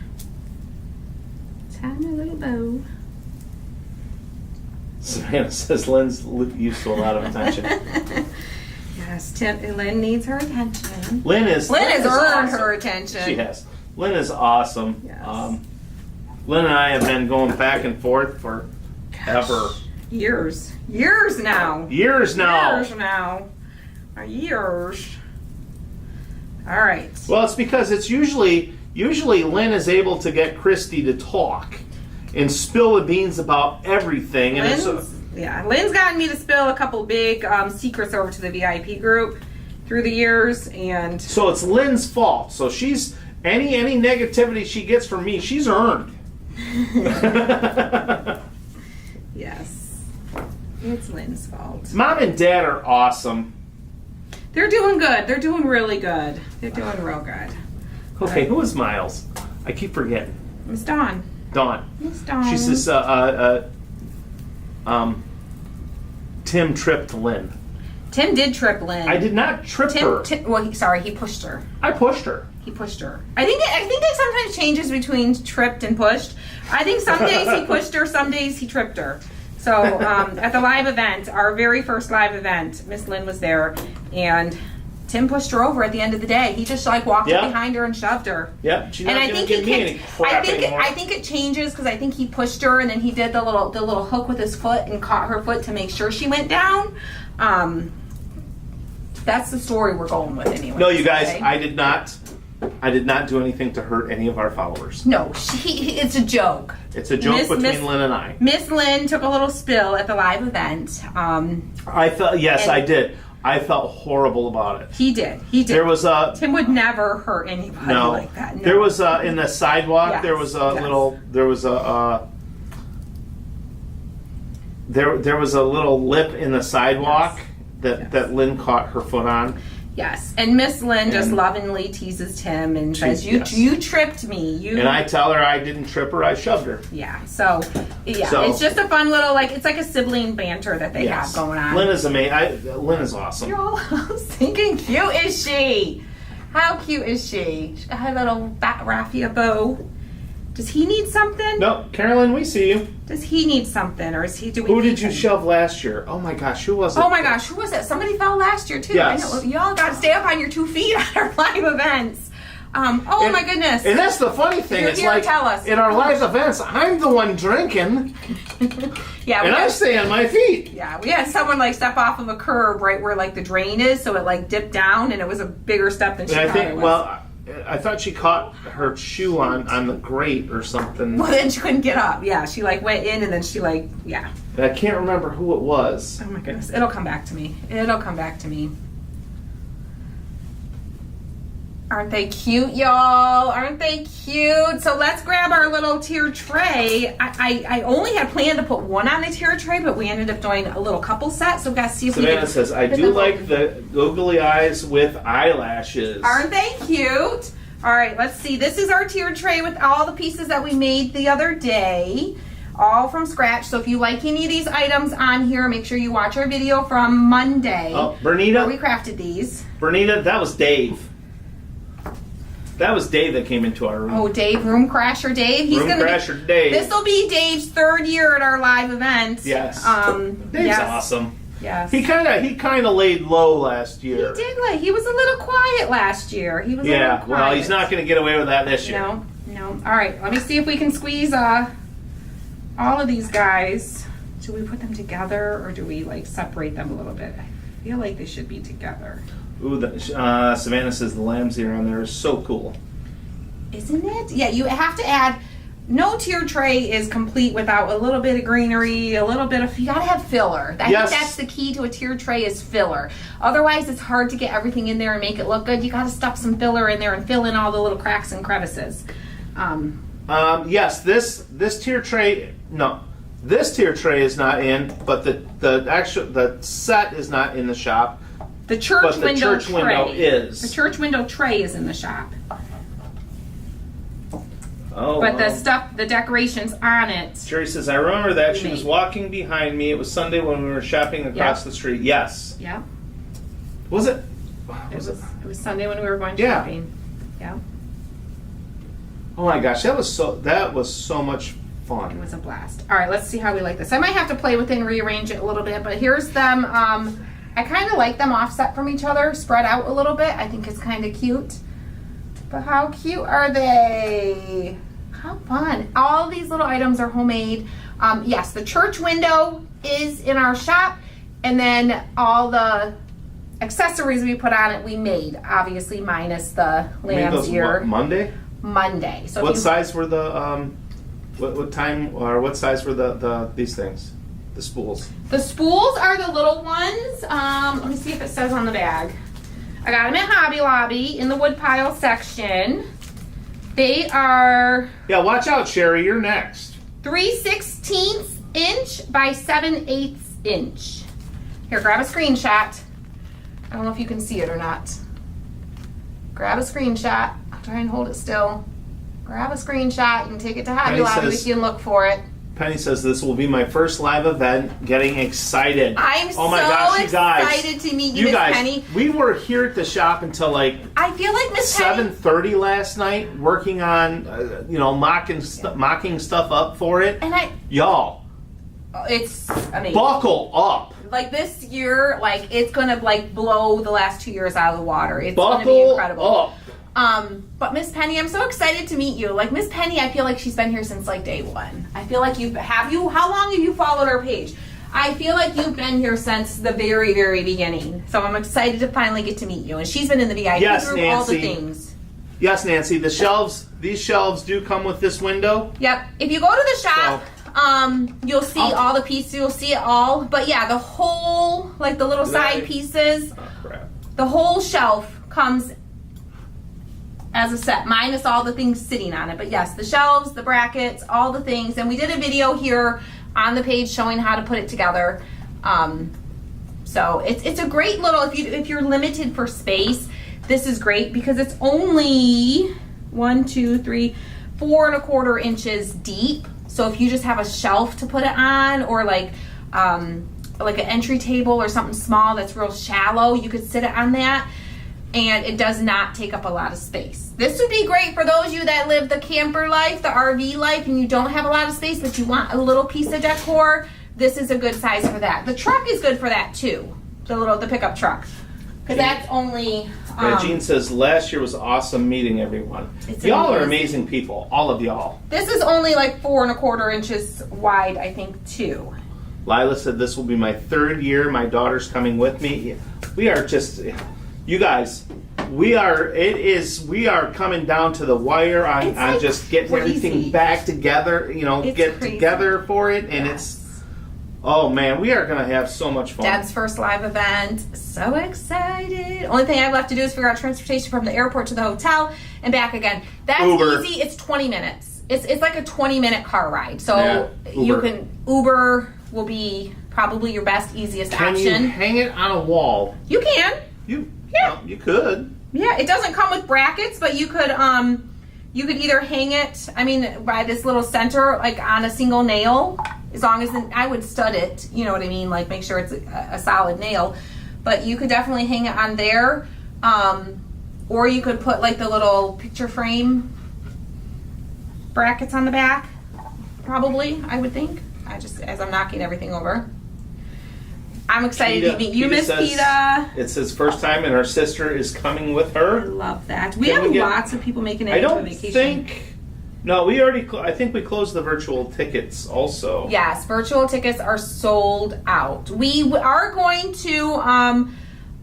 Speaker 1: Tie my little bow.
Speaker 2: Savannah says Lynn's used to a lot of attention.
Speaker 1: Yes, Lynn needs her attention.
Speaker 2: Lynn has
Speaker 1: earned
Speaker 2: awesome.
Speaker 1: her attention.
Speaker 2: She has. Lynn is awesome.
Speaker 1: Yes.
Speaker 2: Lynn and I have been going back and forth for ever.
Speaker 1: Years now.
Speaker 2: Years now.
Speaker 1: Years now. Years. All right.
Speaker 2: Well, it's because it's usually Lynn is able to get Christy to talk and spill the beans about everything. And
Speaker 1: Lynn's gotten me to spill a couple big secrets over to the VIP group through the years, and
Speaker 2: so it's Lynn's fault. So she's any negativity she gets from me, she's earned.
Speaker 1: Yes, it's Lynn's fault.
Speaker 2: Mom and Dad are awesome.
Speaker 1: They're doing good. They're doing really good. They're doing real good.
Speaker 2: Okay,
Speaker 1: Right.
Speaker 2: who is Miles? I keep forgetting.
Speaker 1: Miss Dawn.
Speaker 2: Dawn.
Speaker 1: Miss Dawn.
Speaker 2: She says, Tim tripped Lynn.
Speaker 1: Tim did trip Lynn.
Speaker 2: I did not trip her.
Speaker 1: He pushed her.
Speaker 2: I pushed her.
Speaker 1: He pushed her. I think it sometimes changes between tripped and pushed. I think some days he pushed her, some days he tripped her. So at the live event, our very first live event, Miss Lynn was there, and Tim pushed her over at the end of the day. He just walked up behind her and shoved her.
Speaker 2: Yep. She's
Speaker 1: And
Speaker 2: not
Speaker 1: I
Speaker 2: going to
Speaker 1: think
Speaker 2: give me any crap anymore.
Speaker 1: I think it changes because I think he pushed her and then he did the little hook with his foot and caught her foot to make sure she went down. That's the story we're going with anyway.
Speaker 2: No, you guys,
Speaker 1: okay?
Speaker 2: I did not do anything to hurt any of our followers.
Speaker 1: No, it's a joke.
Speaker 2: It's a joke between Lynn and I.
Speaker 1: Miss Lynn took a little spill at the live event.
Speaker 2: I felt, yes, I did. I felt horrible about it.
Speaker 1: He did.
Speaker 2: There was a...
Speaker 1: Tim would never hurt anybody like that. No.
Speaker 2: There was in the sidewalk,
Speaker 1: Yes,
Speaker 2: there was a
Speaker 1: yes.
Speaker 2: little, there was a little lip in the sidewalk that Lynn caught her foot on.
Speaker 1: Yes, and Miss Lynn just
Speaker 2: And-
Speaker 1: lovingly teases Tim and says,
Speaker 2: Yes.
Speaker 1: "You tripped me."
Speaker 2: And I tell her I didn't trip her, I shoved her.
Speaker 1: Yeah. So
Speaker 2: So-
Speaker 1: it's just a fun little it's like a sibling banter that they have going on.
Speaker 2: Lynn is amazing. Lynn is awesome.
Speaker 1: You're all thinking, cute is she? How cute is she? She got her little raffia bow. Does he need something?
Speaker 2: No, Carolyn, we see you.
Speaker 1: Does he need something, or is he doing?
Speaker 2: Who did you shove last year? Oh my gosh, who was it?
Speaker 1: Oh my gosh, who was that? Somebody fell last year too.
Speaker 2: Yes.
Speaker 1: I know. Y'all got to stay up on your 2 feet at our live events. My goodness.
Speaker 2: And that's the funny thing.
Speaker 1: You're
Speaker 2: It's
Speaker 1: here,
Speaker 2: like
Speaker 1: tell us.
Speaker 2: in our live events, I'm the one drinking,
Speaker 1: Yeah, we
Speaker 2: and I
Speaker 1: had,
Speaker 2: stay on my feet.
Speaker 1: yeah, we had someone step off of a curb right where the drain is, so it dipped down, and it was a bigger step than she
Speaker 2: And I
Speaker 1: thought it
Speaker 2: think,
Speaker 1: was.
Speaker 2: well, I thought she caught her shoe on the grate or something.
Speaker 1: Well, then she couldn't get up. Yeah, she like went in and then she like, yeah.
Speaker 2: I can't remember who it was.
Speaker 1: Oh my goodness. It'll come back to me. It'll come back to me. Aren't they cute, y'all? Aren't they cute? So let's grab our little tier tray. I only had planned to put one on the tier tray, but we ended up doing a little couple set. So we've got to see if we
Speaker 2: Savannah
Speaker 1: can
Speaker 2: says, I
Speaker 1: fit
Speaker 2: do
Speaker 1: them
Speaker 2: like
Speaker 1: both.
Speaker 2: the googly eyes with eyelashes.
Speaker 1: Aren't they cute? All right, let's see. This is our tier tray with all the pieces that we made the other day, all from scratch. So if you like any of these items on here, make sure you watch our video from Monday
Speaker 2: Oh,
Speaker 1: where we
Speaker 2: Bernita,
Speaker 1: crafted these.
Speaker 2: that was Dave. That was Dave that came into our room.
Speaker 1: Oh, Dave, Room Crasher Dave. He's
Speaker 2: Room
Speaker 1: gonna
Speaker 2: Crasher Dave.
Speaker 1: This will be Dave's 3rd year at our live event.
Speaker 2: Yes. Dave's
Speaker 1: yes.
Speaker 2: awesome.
Speaker 1: Yes.
Speaker 2: He kind of laid low last year.
Speaker 1: He did like he was a little quiet last year. He was a little
Speaker 2: Yeah,
Speaker 1: quiet.
Speaker 2: well, he's not going to get away with that this year.
Speaker 1: No. All right, let me see if we can squeeze all of these guys. Do we put them together or do we like separate them a little bit? I feel like they should be together.
Speaker 2: Ooh, Savannah says the lamb's ear on there is so cool.
Speaker 1: Isn't it? Yeah, you have to add. No tier tray is complete without a little bit of greenery, a little bit of. You gotta have filler. I
Speaker 2: Yes.
Speaker 1: think that's the key to a tier tray is filler. Otherwise, it's hard to get everything in there and make it look good. You gotta stuff some filler in there and fill in all the little cracks and crevices.
Speaker 2: Yes, this tier tray. No, this tier tray is not in, but the set is not in the shop.
Speaker 1: The church
Speaker 2: But the
Speaker 1: window
Speaker 2: church
Speaker 1: tray
Speaker 2: window is.
Speaker 1: The church window tray is in the shop,
Speaker 2: Oh,
Speaker 1: but the
Speaker 2: well.
Speaker 1: stuff, the decorations on it.
Speaker 2: Jerry says, I remember that she was
Speaker 1: Made.
Speaker 2: walking behind me. It was Sunday when we were shopping across
Speaker 1: Yeah.
Speaker 2: the street. Yes.
Speaker 1: Yeah,
Speaker 2: Was it?
Speaker 1: it was Sunday when we were going
Speaker 2: Yeah.
Speaker 1: shopping. Yeah,
Speaker 2: Oh my gosh, that was so much
Speaker 1: it
Speaker 2: fun.
Speaker 1: was a blast. All right, let's see how we like this. I might have to play with it and rearrange it a little bit, but here's them. I kind of like them offset from each other, spread out a little bit. I think it's kind of cute. But how cute are they? How fun. All these little items are homemade. Yes, the church window is in our shop, and then all the accessories we put on it we made, obviously minus the
Speaker 2: Made
Speaker 1: lamb's
Speaker 2: those
Speaker 1: ear.
Speaker 2: Monday.
Speaker 1: Monday. So if
Speaker 2: What
Speaker 1: you-
Speaker 2: size were the what time or what size were the these things? The spools.
Speaker 1: The spools are the little ones. Let me see if it says on the bag. I got them at Hobby Lobby in the woodpile section. They are
Speaker 2: Yeah, watch out, Sherry. You're next.
Speaker 1: 3/16 inch by 7/8 inch. Here, grab a screenshot. I don't know if you can see it or not. Grab a screenshot. I'll try and hold it still. Grab a screenshot. You can take it to Hobby
Speaker 2: Penny
Speaker 1: Lobby
Speaker 2: says-
Speaker 1: if you can look for it.
Speaker 2: Penny says this will be my first live event. Getting excited.
Speaker 1: I'm
Speaker 2: Oh my
Speaker 1: so
Speaker 2: gosh, you guys.
Speaker 1: excited to meet you,
Speaker 2: You
Speaker 1: Miss
Speaker 2: guys,
Speaker 1: Penny.
Speaker 2: we were here at the shop until like
Speaker 1: I feel like Miss Penny.
Speaker 2: 7:30 last night, working on mocking stuff up for it.
Speaker 1: And
Speaker 2: Y'all,
Speaker 1: it's amazing.
Speaker 2: buckle up.
Speaker 1: Like this year, like it's gonna like blow the last 2 years out of the water. It's gonna be
Speaker 2: Buckle
Speaker 1: incredible.
Speaker 2: up.
Speaker 1: But Miss Penny, I'm so excited to meet you. Like Miss Penny, I feel like she's been here since like day one. I feel like how long have you followed our page? I feel like you've been here since the very, very beginning. So I'm excited to finally get to meet you. And she's been in the VIP
Speaker 2: Yes,
Speaker 1: group, all the
Speaker 2: Nancy.
Speaker 1: things.
Speaker 2: Yes, Nancy. These shelves do come with this window.
Speaker 1: Yep. If you go to the shop, you'll see all the pieces. You'll see it all. But yeah, the whole, like the little side
Speaker 2: Right.
Speaker 1: pieces,
Speaker 2: Oh crap.
Speaker 1: the whole shelf comes as a set, minus all the things sitting on it. But yes, the shelves, the brackets, all the things. And we did a video here on the page showing how to put it together. So it's a great little, if you're limited for space, this is great because it's only 4 1/4 inches deep. So if you just have a shelf to put it on, or like an entry table or something small that's real shallow, you could sit it on that. And it does not take up a lot of space. This would be great for those of you that live the camper life, the RV life, and you don't have a lot of space, but you want a little piece of decor. This is a good size for that. The truck is good for that too. The pickup truck, because that's only.
Speaker 2: Jean says last year was awesome meeting everyone.
Speaker 1: It's
Speaker 2: Y'all are
Speaker 1: amazing.
Speaker 2: amazing people, all of y'all.
Speaker 1: This is only like 4 1/4 inches wide, I think, too.
Speaker 2: Lila said this will be my 3rd year. My daughter's coming with me. We are just You guys, we are coming down to the wire on
Speaker 1: It's like
Speaker 2: just getting
Speaker 1: crazy.
Speaker 2: everything back together,
Speaker 1: It's
Speaker 2: get
Speaker 1: crazy.
Speaker 2: together for it, and
Speaker 1: Yes.
Speaker 2: oh man, we are gonna have so much fun.
Speaker 1: Deb's first live event. So excited. Only thing I have left to do is figure out transportation from the airport to the hotel and back again. That's
Speaker 2: Uber.
Speaker 1: easy. It's 20 minutes. It's like a 20-minute car ride. So
Speaker 2: Yeah,
Speaker 1: you
Speaker 2: Uber.
Speaker 1: can Uber will be probably your best, easiest
Speaker 2: Can you
Speaker 1: option.
Speaker 2: hang it on a wall?
Speaker 1: You can. Yeah.
Speaker 2: You could.
Speaker 1: Yeah, it doesn't come with brackets, but you could either hang it, by this little center, like on a single nail, as long as I would stud it, you know what I mean, like make sure it's a solid nail. But you could definitely hang it on there, or you could put like the little picture frame brackets on the back, probably, I would think. As I'm knocking everything over. I'm excited to meet you, Miss
Speaker 2: says
Speaker 1: Peta.
Speaker 2: It's his first time, and her sister is coming with
Speaker 1: I
Speaker 2: her.
Speaker 1: love that. We
Speaker 2: Can
Speaker 1: have
Speaker 2: we get-
Speaker 1: lots of people making it
Speaker 2: I
Speaker 1: into a
Speaker 2: don't
Speaker 1: vacation.
Speaker 2: think. No, we already. I think we closed the virtual tickets also.
Speaker 1: Yes, virtual tickets are sold out. We are going to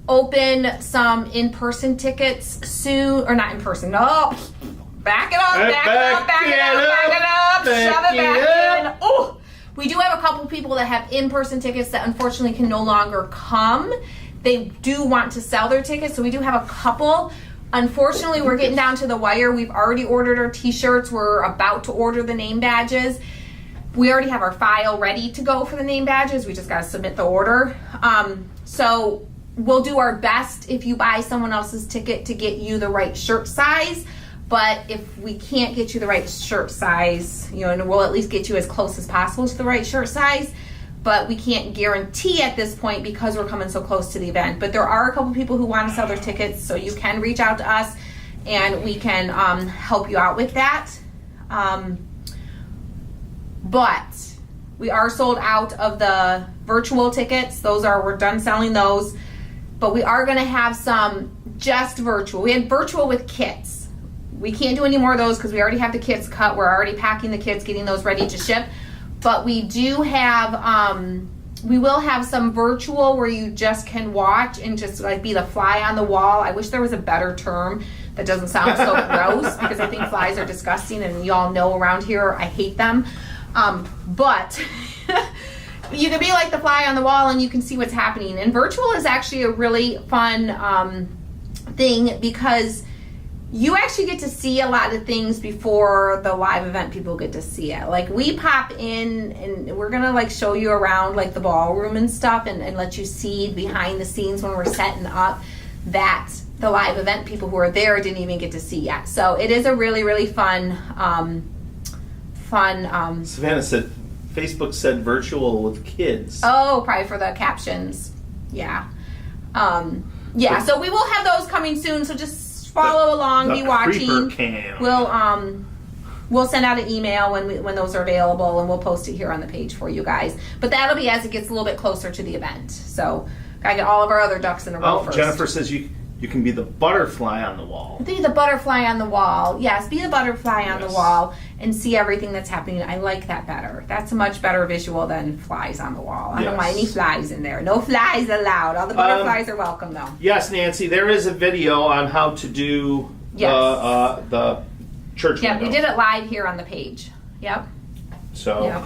Speaker 1: open some in-person tickets soon, or not in person. No, back it up, back it up, back it up, shove it back in. Oh, we do have a couple people that have in-person tickets that unfortunately can no longer come. They do want to sell their tickets, so we do have a couple. Unfortunately, we're getting down to the wire. We've already ordered our t-shirts. We're about to order the name badges. We already have our file ready to go for the name badges. We just got to submit the order. So we'll do our best if you buy someone else's ticket to get you the right shirt size. But if we can't get you the right shirt size, and we'll at least get you as close as possible to the right shirt size. But we can't guarantee at this point because we're coming so close to the event. But there are a couple people who want to sell their tickets, so you can reach out to us and we can help you out with that. But we are sold out of the virtual tickets. We're done selling those. But we are going to have some just virtual. We had virtual with kits. We can't do any more of those because we already have the kits cut. We're already packing the kits, getting those ready to ship. But we do have, we will have some virtual where you just can watch and just like be the fly on the wall. I wish there was a better term that doesn't sound so gross because I think flies are disgusting and y'all know around here I hate them. But you can be like the fly on the wall and you can see what's happening. And virtual is actually a really fun thing because you actually get to see a lot of things before the live event people get to see it. Like we pop in and we're gonna like show you around like the ballroom and stuff and let you see behind the scenes when we're setting up that the live event people who are there didn't even get to see yet. So it is a really, really fun
Speaker 2: Savannah said, Facebook said virtual with kids.
Speaker 1: Oh, probably for the captions. Yeah. So we will have those coming soon, so just follow along,
Speaker 2: The
Speaker 1: be watching.
Speaker 2: creeper cam.
Speaker 1: We'll send out an email when those are available and we'll post it here on the page for you guys. But that'll be as it gets a little bit closer to the event. So gotta get all of our other ducks in a row first.
Speaker 2: Jennifer says you can be the butterfly on the wall.
Speaker 1: Be the butterfly on the wall. Yes, be the butterfly on the wall and see everything that's happening. I like that better. That's a much better visual than flies on the wall. I don't want any flies in there. No flies allowed. All the butterflies are welcome though.
Speaker 2: Yes, Nancy, there is a video on how to do the church
Speaker 1: Yeah,
Speaker 2: window.
Speaker 1: we did it live here on the page. Yep.
Speaker 2: So
Speaker 1: Yep.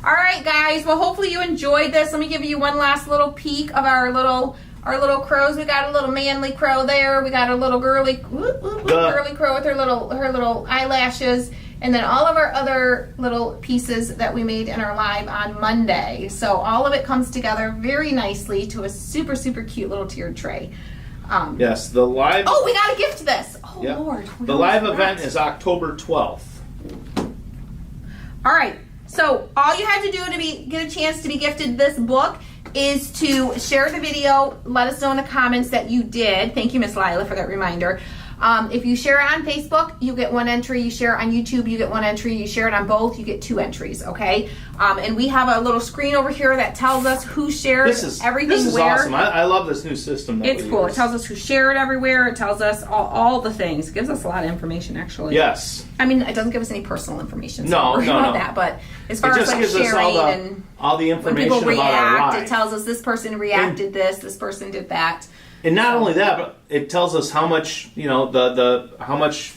Speaker 1: All right, guys. Well, hopefully you enjoyed this. Let me give you one last little peek of our little crows. We got a little manly crow there. We got a little girly girly crow with her little eyelashes, and then all of our other little pieces that we made in our live on Monday. So all of it comes together very nicely to a super, super cute little tiered tray.
Speaker 2: yes, the live.
Speaker 1: Oh, we got to gift this. Oh,
Speaker 2: Yep.
Speaker 1: Lord. We
Speaker 2: The
Speaker 1: almost
Speaker 2: live
Speaker 1: forgot.
Speaker 2: event is October 12th.
Speaker 1: All right. So all you have to do to get a chance to be gifted this book is to share the video. Let us know in the comments that you did. Thank you, Miss Lila, for that reminder. If you share it on Facebook, you get one entry. You share it on YouTube, you get one entry. You share it on both, you get 2 entries, okay? And we have a little screen over here that tells us who shared everything
Speaker 2: this is
Speaker 1: where.
Speaker 2: awesome. I love this new system that
Speaker 1: It's
Speaker 2: we
Speaker 1: cool.
Speaker 2: use.
Speaker 1: It tells us who shared everywhere. It tells us all the things. It gives us a lot of information, actually.
Speaker 2: Yes.
Speaker 1: I mean, it doesn't give us any personal information. So
Speaker 2: No,
Speaker 1: don't worry
Speaker 2: no,
Speaker 1: about
Speaker 2: no.
Speaker 1: that. But as
Speaker 2: It
Speaker 1: far as
Speaker 2: just
Speaker 1: like
Speaker 2: gives us
Speaker 1: sharing and
Speaker 2: all the
Speaker 1: when
Speaker 2: information
Speaker 1: people
Speaker 2: about our
Speaker 1: react,
Speaker 2: live.
Speaker 1: it tells us this person reacted this person did that.
Speaker 2: And not only that, but it tells us how much, the how much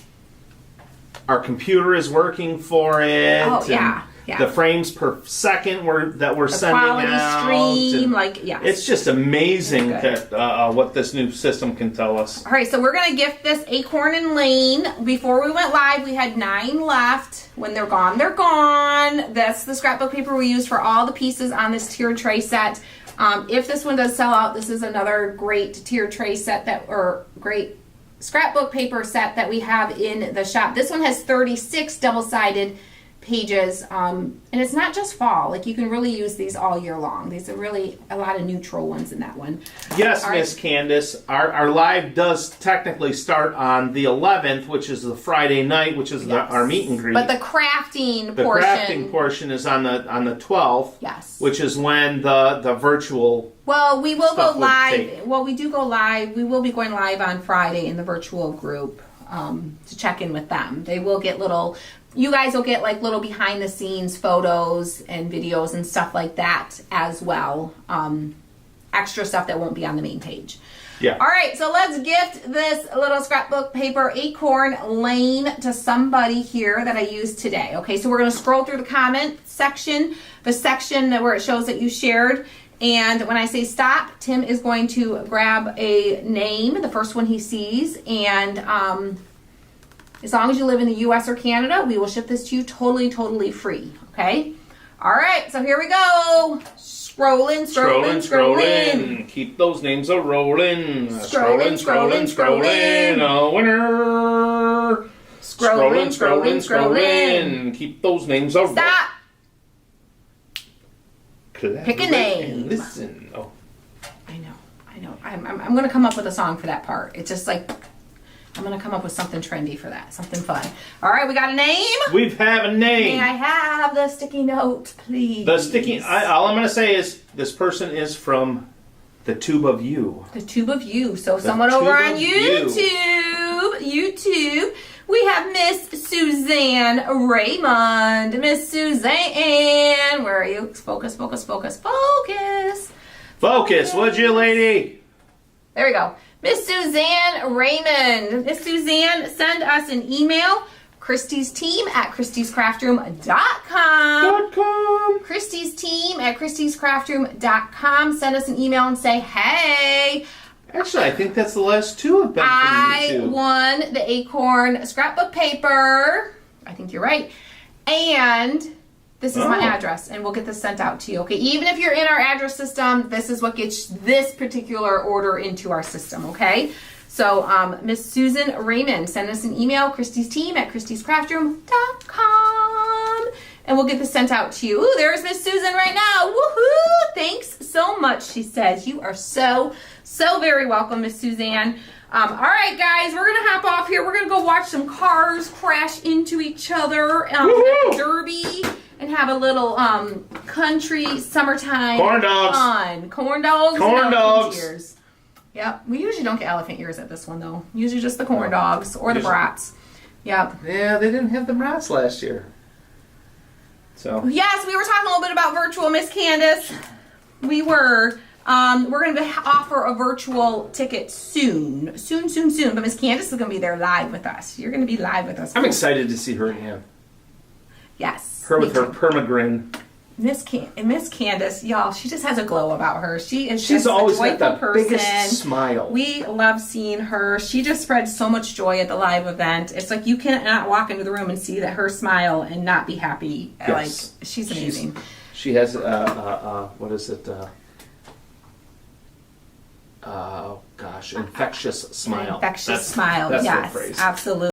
Speaker 2: our computer is working for it.
Speaker 1: Oh,
Speaker 2: and
Speaker 1: yeah.
Speaker 2: The frames per second that we're
Speaker 1: The
Speaker 2: sending
Speaker 1: quality
Speaker 2: out.
Speaker 1: stream,
Speaker 2: and
Speaker 1: yes.
Speaker 2: it's just amazing
Speaker 1: It's good.
Speaker 2: that what this new system can tell us.
Speaker 1: All right, so we're going to gift this Acorn and Lane. Before we went live, we had 9 left. When they're gone, they're gone. That's the scrapbook paper we use for all the pieces on this tiered tray set. If this one does sell out, this is another great tiered tray set or great scrapbook paper set that we have in the shop. This one has 36 double-sided pages, and it's not just fall. Like, you can really use these all year long. These are really a lot of neutral ones in that one.
Speaker 2: Yes,
Speaker 1: All
Speaker 2: Miss
Speaker 1: right.
Speaker 2: Candace. Our live does technically start on the 11th, which is the Friday night, which is our meet and greet.
Speaker 1: But the crafting
Speaker 2: the
Speaker 1: portion.
Speaker 2: crafting portion is on the 12th.
Speaker 1: Yes.
Speaker 2: Which is when the virtual.
Speaker 1: Well, we will
Speaker 2: stuff
Speaker 1: go
Speaker 2: would
Speaker 1: live.
Speaker 2: take.
Speaker 1: Well, we do go live. We will be going live on Friday in the virtual group to check in with them. They will get you guys will get like little behind the scenes photos and videos and stuff like that as well. Extra stuff that won't be on the main page.
Speaker 2: Yeah.
Speaker 1: All right, so let's gift this little scrapbook paper Acorn Lane to somebody here that I used today. Okay, so we're going to scroll through the comment section, the section where it shows that you shared. And when I say stop, Tim is going to grab a name, the first one he sees, and as long as you live in the U.S. or Canada, we will ship this to you totally free. Okay? All right, so here we go. Scrolling.
Speaker 2: Keep those names a rolling.
Speaker 1: Scrolling.
Speaker 2: A winner.
Speaker 1: Scrolling.
Speaker 2: Keep those names a rolling.
Speaker 1: Stop.
Speaker 2: Pick
Speaker 1: a name.
Speaker 2: Listen. Oh.
Speaker 1: I know. I'm going to come up with a song for that part. It's just like, I'm going to come up with something trendy for that. Something fun. All right, we got a name.
Speaker 2: We have a name.
Speaker 1: May I have the sticky note, please?
Speaker 2: The sticky. All I'm going to say is this person is from the Tube of You.
Speaker 1: The Tube of You. So someone over
Speaker 2: Tube
Speaker 1: on
Speaker 2: of You.
Speaker 1: YouTube, we have Miss Suzanne Raymond. Miss Suzanne, where are you? Focus.
Speaker 2: Focus, would you, lady?
Speaker 1: There we go. Miss Suzanne Raymond. Miss Suzanne, send us an email. Christy's team at christyscraftroom.com. Christy's team at christyscraftroom.com. Send us an email and say, hey,
Speaker 2: Actually, I think that's the last two have been from
Speaker 1: I
Speaker 2: YouTube.
Speaker 1: won the Acorn scrapbook paper. I think you're right. And this is my address, and we'll get this sent out to you. Okay, even if you're in our address system, this is what gets this particular order into our system, okay? So, Miss Susan Raymond, send us an email, Christy's team at christyscraftroom.com, and we'll get this sent out to you. Ooh, there's Miss Susan right now. Woohoo! Thanks so much, she says. You are so very welcome, Miss Suzanne. All right, guys, we're going to hop off here. We're going to go watch some cars crash into each other at the Derby and have a little country summertime
Speaker 2: Corn dogs.
Speaker 1: fun. Corn dogs.
Speaker 2: Corn
Speaker 1: and elephant
Speaker 2: dogs.
Speaker 1: ears. Yep. We usually don't get elephant ears at this one, though. Usually just the corn dogs or the brats. Yep.
Speaker 2: Yeah, they didn't have the brats last year. So
Speaker 1: Yes, we were talking a little bit about virtual, Miss Candace. We were. We're going to offer a virtual ticket soon. But Miss Candace is going to be there live with us. You're going to be live with us.
Speaker 2: I'm excited to see her again.
Speaker 1: Yes.
Speaker 2: Her with
Speaker 1: me
Speaker 2: her
Speaker 1: too.
Speaker 2: permagrin.
Speaker 1: Miss Candace, y'all, she just has a glow about her. She is
Speaker 2: She's
Speaker 1: just
Speaker 2: always
Speaker 1: a joyful
Speaker 2: got the
Speaker 1: person.
Speaker 2: biggest smile.
Speaker 1: We love seeing her. She just spreads so much joy at the live event. It's like you cannot walk into the room and see that her smile and not be happy.
Speaker 2: Yes.
Speaker 1: Like, she's amazing.
Speaker 2: She has what is it? Infectious smile.
Speaker 1: Infectious
Speaker 2: That's
Speaker 1: smile.
Speaker 2: the
Speaker 1: Yes,
Speaker 2: phrase.
Speaker 1: absolutely.